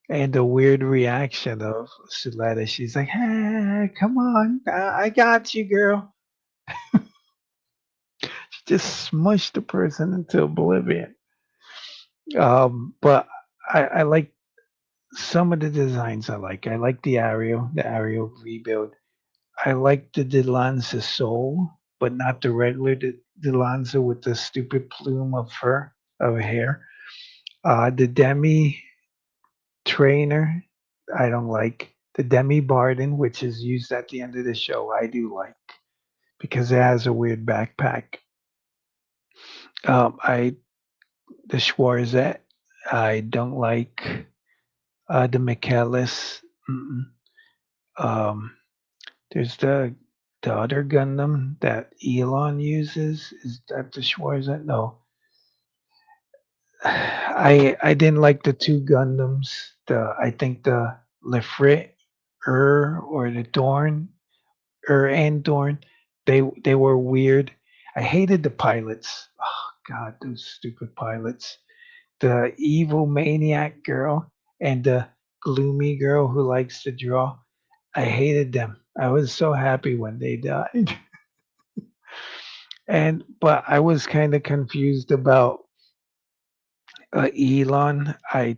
and the weird reaction of Suletta. She's like, hey, come on. I got you, girl. She just smushed the person into oblivion. But I like some of the designs I like. I like the Ariel rebuild. I like the Delanza soul, but not the regular Delanza with the stupid plume of fur, of hair. The Demi trainer, I don't like. The Demi Barden, which is used at the end of the show, I do like because it has a weird backpack. I the Schwarzette, I don't like. The Michaelis. Mm-mm. Um, there's the other Gundam that Elon uses. Is that the Schwarzette? No, I didn't like the two Gundams. I think the Lefrit or the Dorn and Dorn. They were weird. I hated the pilots. Oh God, those stupid pilots. The evil maniac girl and the gloomy girl who likes to draw. I hated them. I was so happy when they died. And but I was kind of confused about Elon. I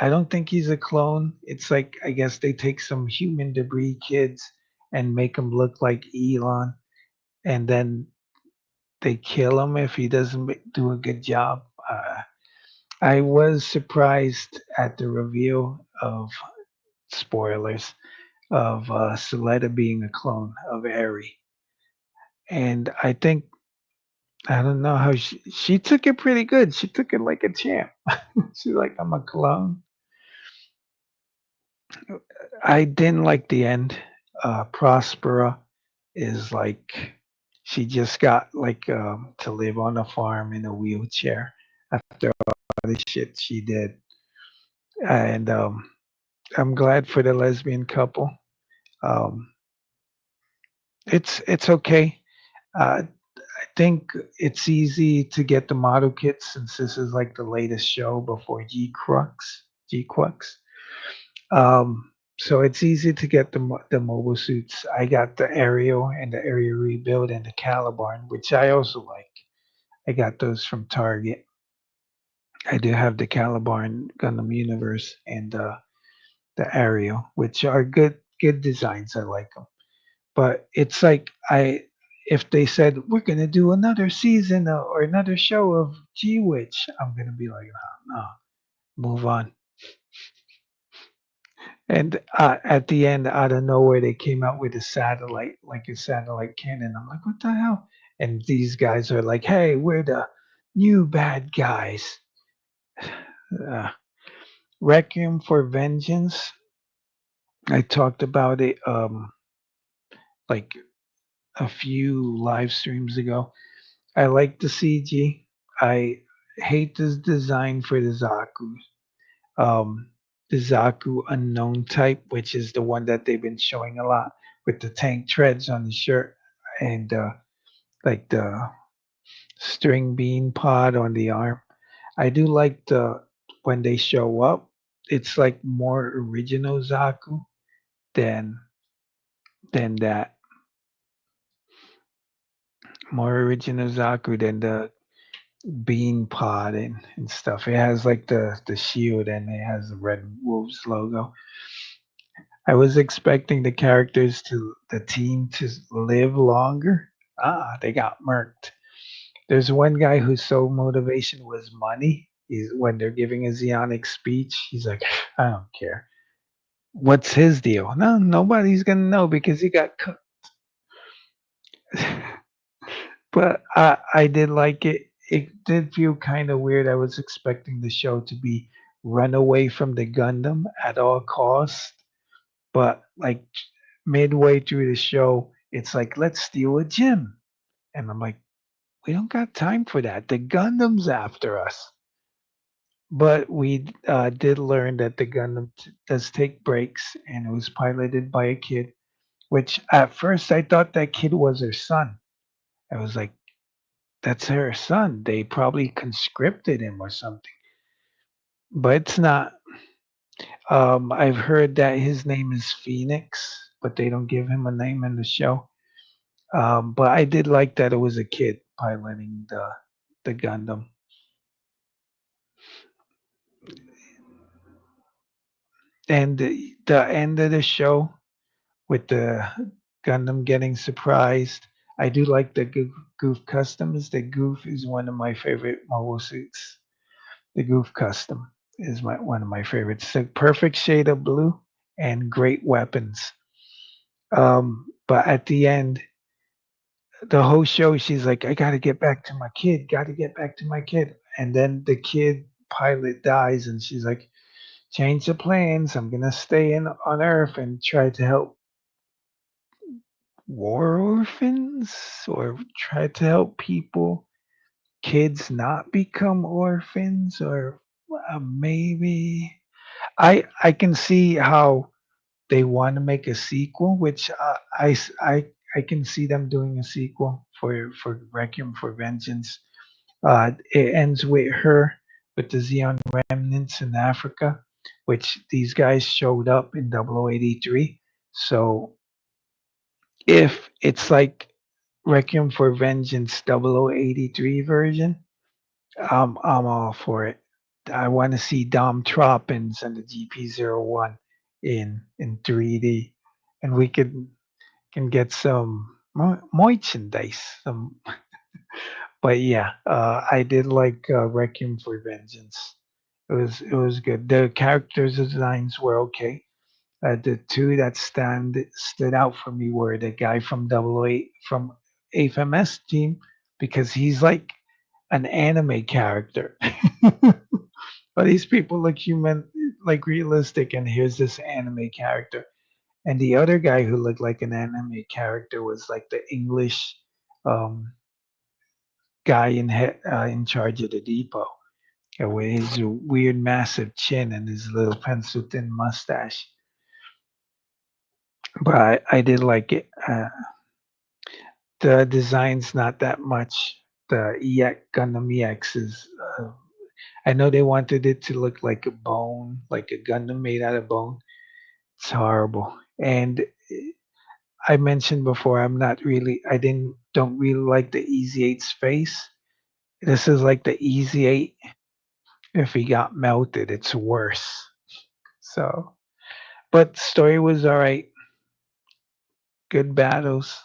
don't think he's a clone. It's like I guess they take some human debris kids and make him look like Elon, and then they kill him if he doesn't do a good job. I was surprised at the reveal of spoilers of Suletta being a clone of Eri, and I think I don't know how she took it pretty good. She took it like a champ. She's like, I'm a clone. I didn't like the end. Prospera is like she just got like to live on a farm in a wheelchair after all the shit she did, and I'm glad for the lesbian couple. Um, it's okay. I think it's easy to get the model kits since this is like the latest show before G Crux. So it's easy to get the mobile suits. I got the Ariel and the Ariel rebuild and the Calibarn, which I also like. I got those from Target. I do have the Calibarn Gundam Universe and the Ariel, which are good designs. I like them. But it's like I if they said we're gonna do another season or another show of G Witch, I'm gonna be like, no, no, move on. And at the end, out of nowhere, they came out with a satellite, like a satellite cannon. I'm like, what the hell? And these guys are like, hey, we're the new bad guys. Uh, Requiem for Vengeance. I talked about it like a few live streams ago. I like the CG. I hate this design for the Zaku. the Zaku unknown type, which is the one that they've been showing a lot with the tank treads on the shirt and like the string bean pod on the arm. I do like the when they show up. It's like more original Zaku than that. More original Zaku than the bean pod and stuff. It has like the shield and it has the Red Wolves logo. I was expecting the team to live longer. They got murked. There's one guy whose sole motivation was money. He's when they're giving a Zeonic speech, he's like, I don't care. What's his deal? No, nobody's gonna know because he got cooked. But I did like it. It did feel kind of weird. I was expecting the show to be run away from the Gundam at all costs, but like midway through the show, it's like let's steal a gym, and I'm like, we don't got time for that. The Gundam's after us. But we did learn that the Gundam does take breaks, and it was piloted by a kid. Which at first I thought that kid was her son. I was like, that's her son. They probably conscripted him or something. But it's not. I've heard that his name is Phoenix, but they don't give him a name in the show. But I did like that it was a kid piloting the Gundam. And the end of the show with the Gundam getting surprised. I do like the Goof customs. The Goof is one of my favorite mobile suits. The Goof custom is one of my favorites. It's a perfect shade of blue and great weapons. But at the end, the whole show, she's like, I got to get back to my kid, got to get back to my kid. And then the kid pilot dies, and she's like, change the plans. I'm going to stay in on Earth and try to help war orphans or try to help people, kids not become orphans or maybe. I can see how they want to make a sequel, which I can see them doing a sequel for Requiem for Vengeance. It ends with her with the Xeon remnants in Africa, which these guys showed up in 0083. So if it's like Requiem for Vengeance 0083 version, I'm all for it. I want to see Dom Troppins and the GP01 in 3D, and we can get some merchandise. But yeah, I did like Requiem for Vengeance. It was good. The characters designs were okay. The two that stood out for me were the guy from Double Eight from FMS team because he's like an anime character. But these people look human, like realistic, and here's this anime character. And the other guy who looked like an anime character was like the English um, guy in charge of the depot with his weird, massive chin and his little pencil thin mustache. But I did like it. The design's not that much. The EX Gundam EX is. I know they wanted it to look like a bone, like a Gundam made out of bone. It's horrible. And I mentioned before, don't really like the Easy 8's face. This is like the Easy 8. If he got melted, it's worse. So, but story was all right. Good battles.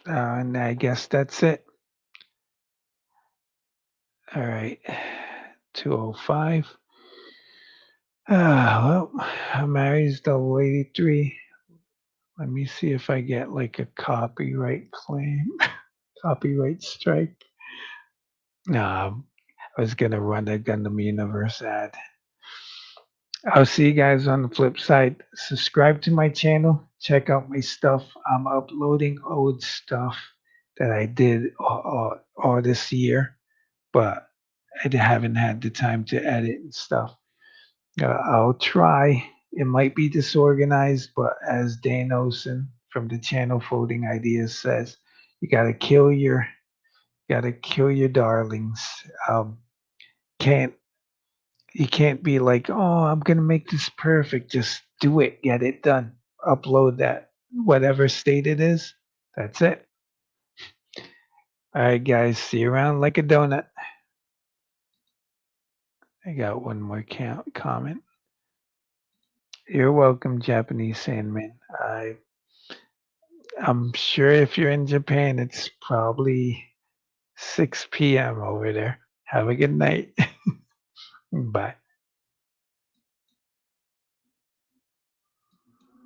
And I guess that's it. All right. 205. Well, Mary's double 83. Let me see if I get like a copyright claim, copyright strike. No, I was gonna run a Gundam Universe ad. I'll see you guys on the flip side. Subscribe to my channel. Check out my stuff. I'm uploading old stuff that I did all this year, but I haven't had the time to edit and stuff. I'll try. It might be disorganized, but as Dan Olson from the channel Folding Ideas says, you gotta kill your darlings. Can't You can't be like, oh, I'm gonna make this perfect. Just do it, get it done. Upload that whatever state it is. That's it. All right, guys. See you around like a donut. I got one more comment. You're welcome, Japanese Sandman. I'm sure if you're in Japan, it's probably 6 p.m. over there. Have a good night. Bye.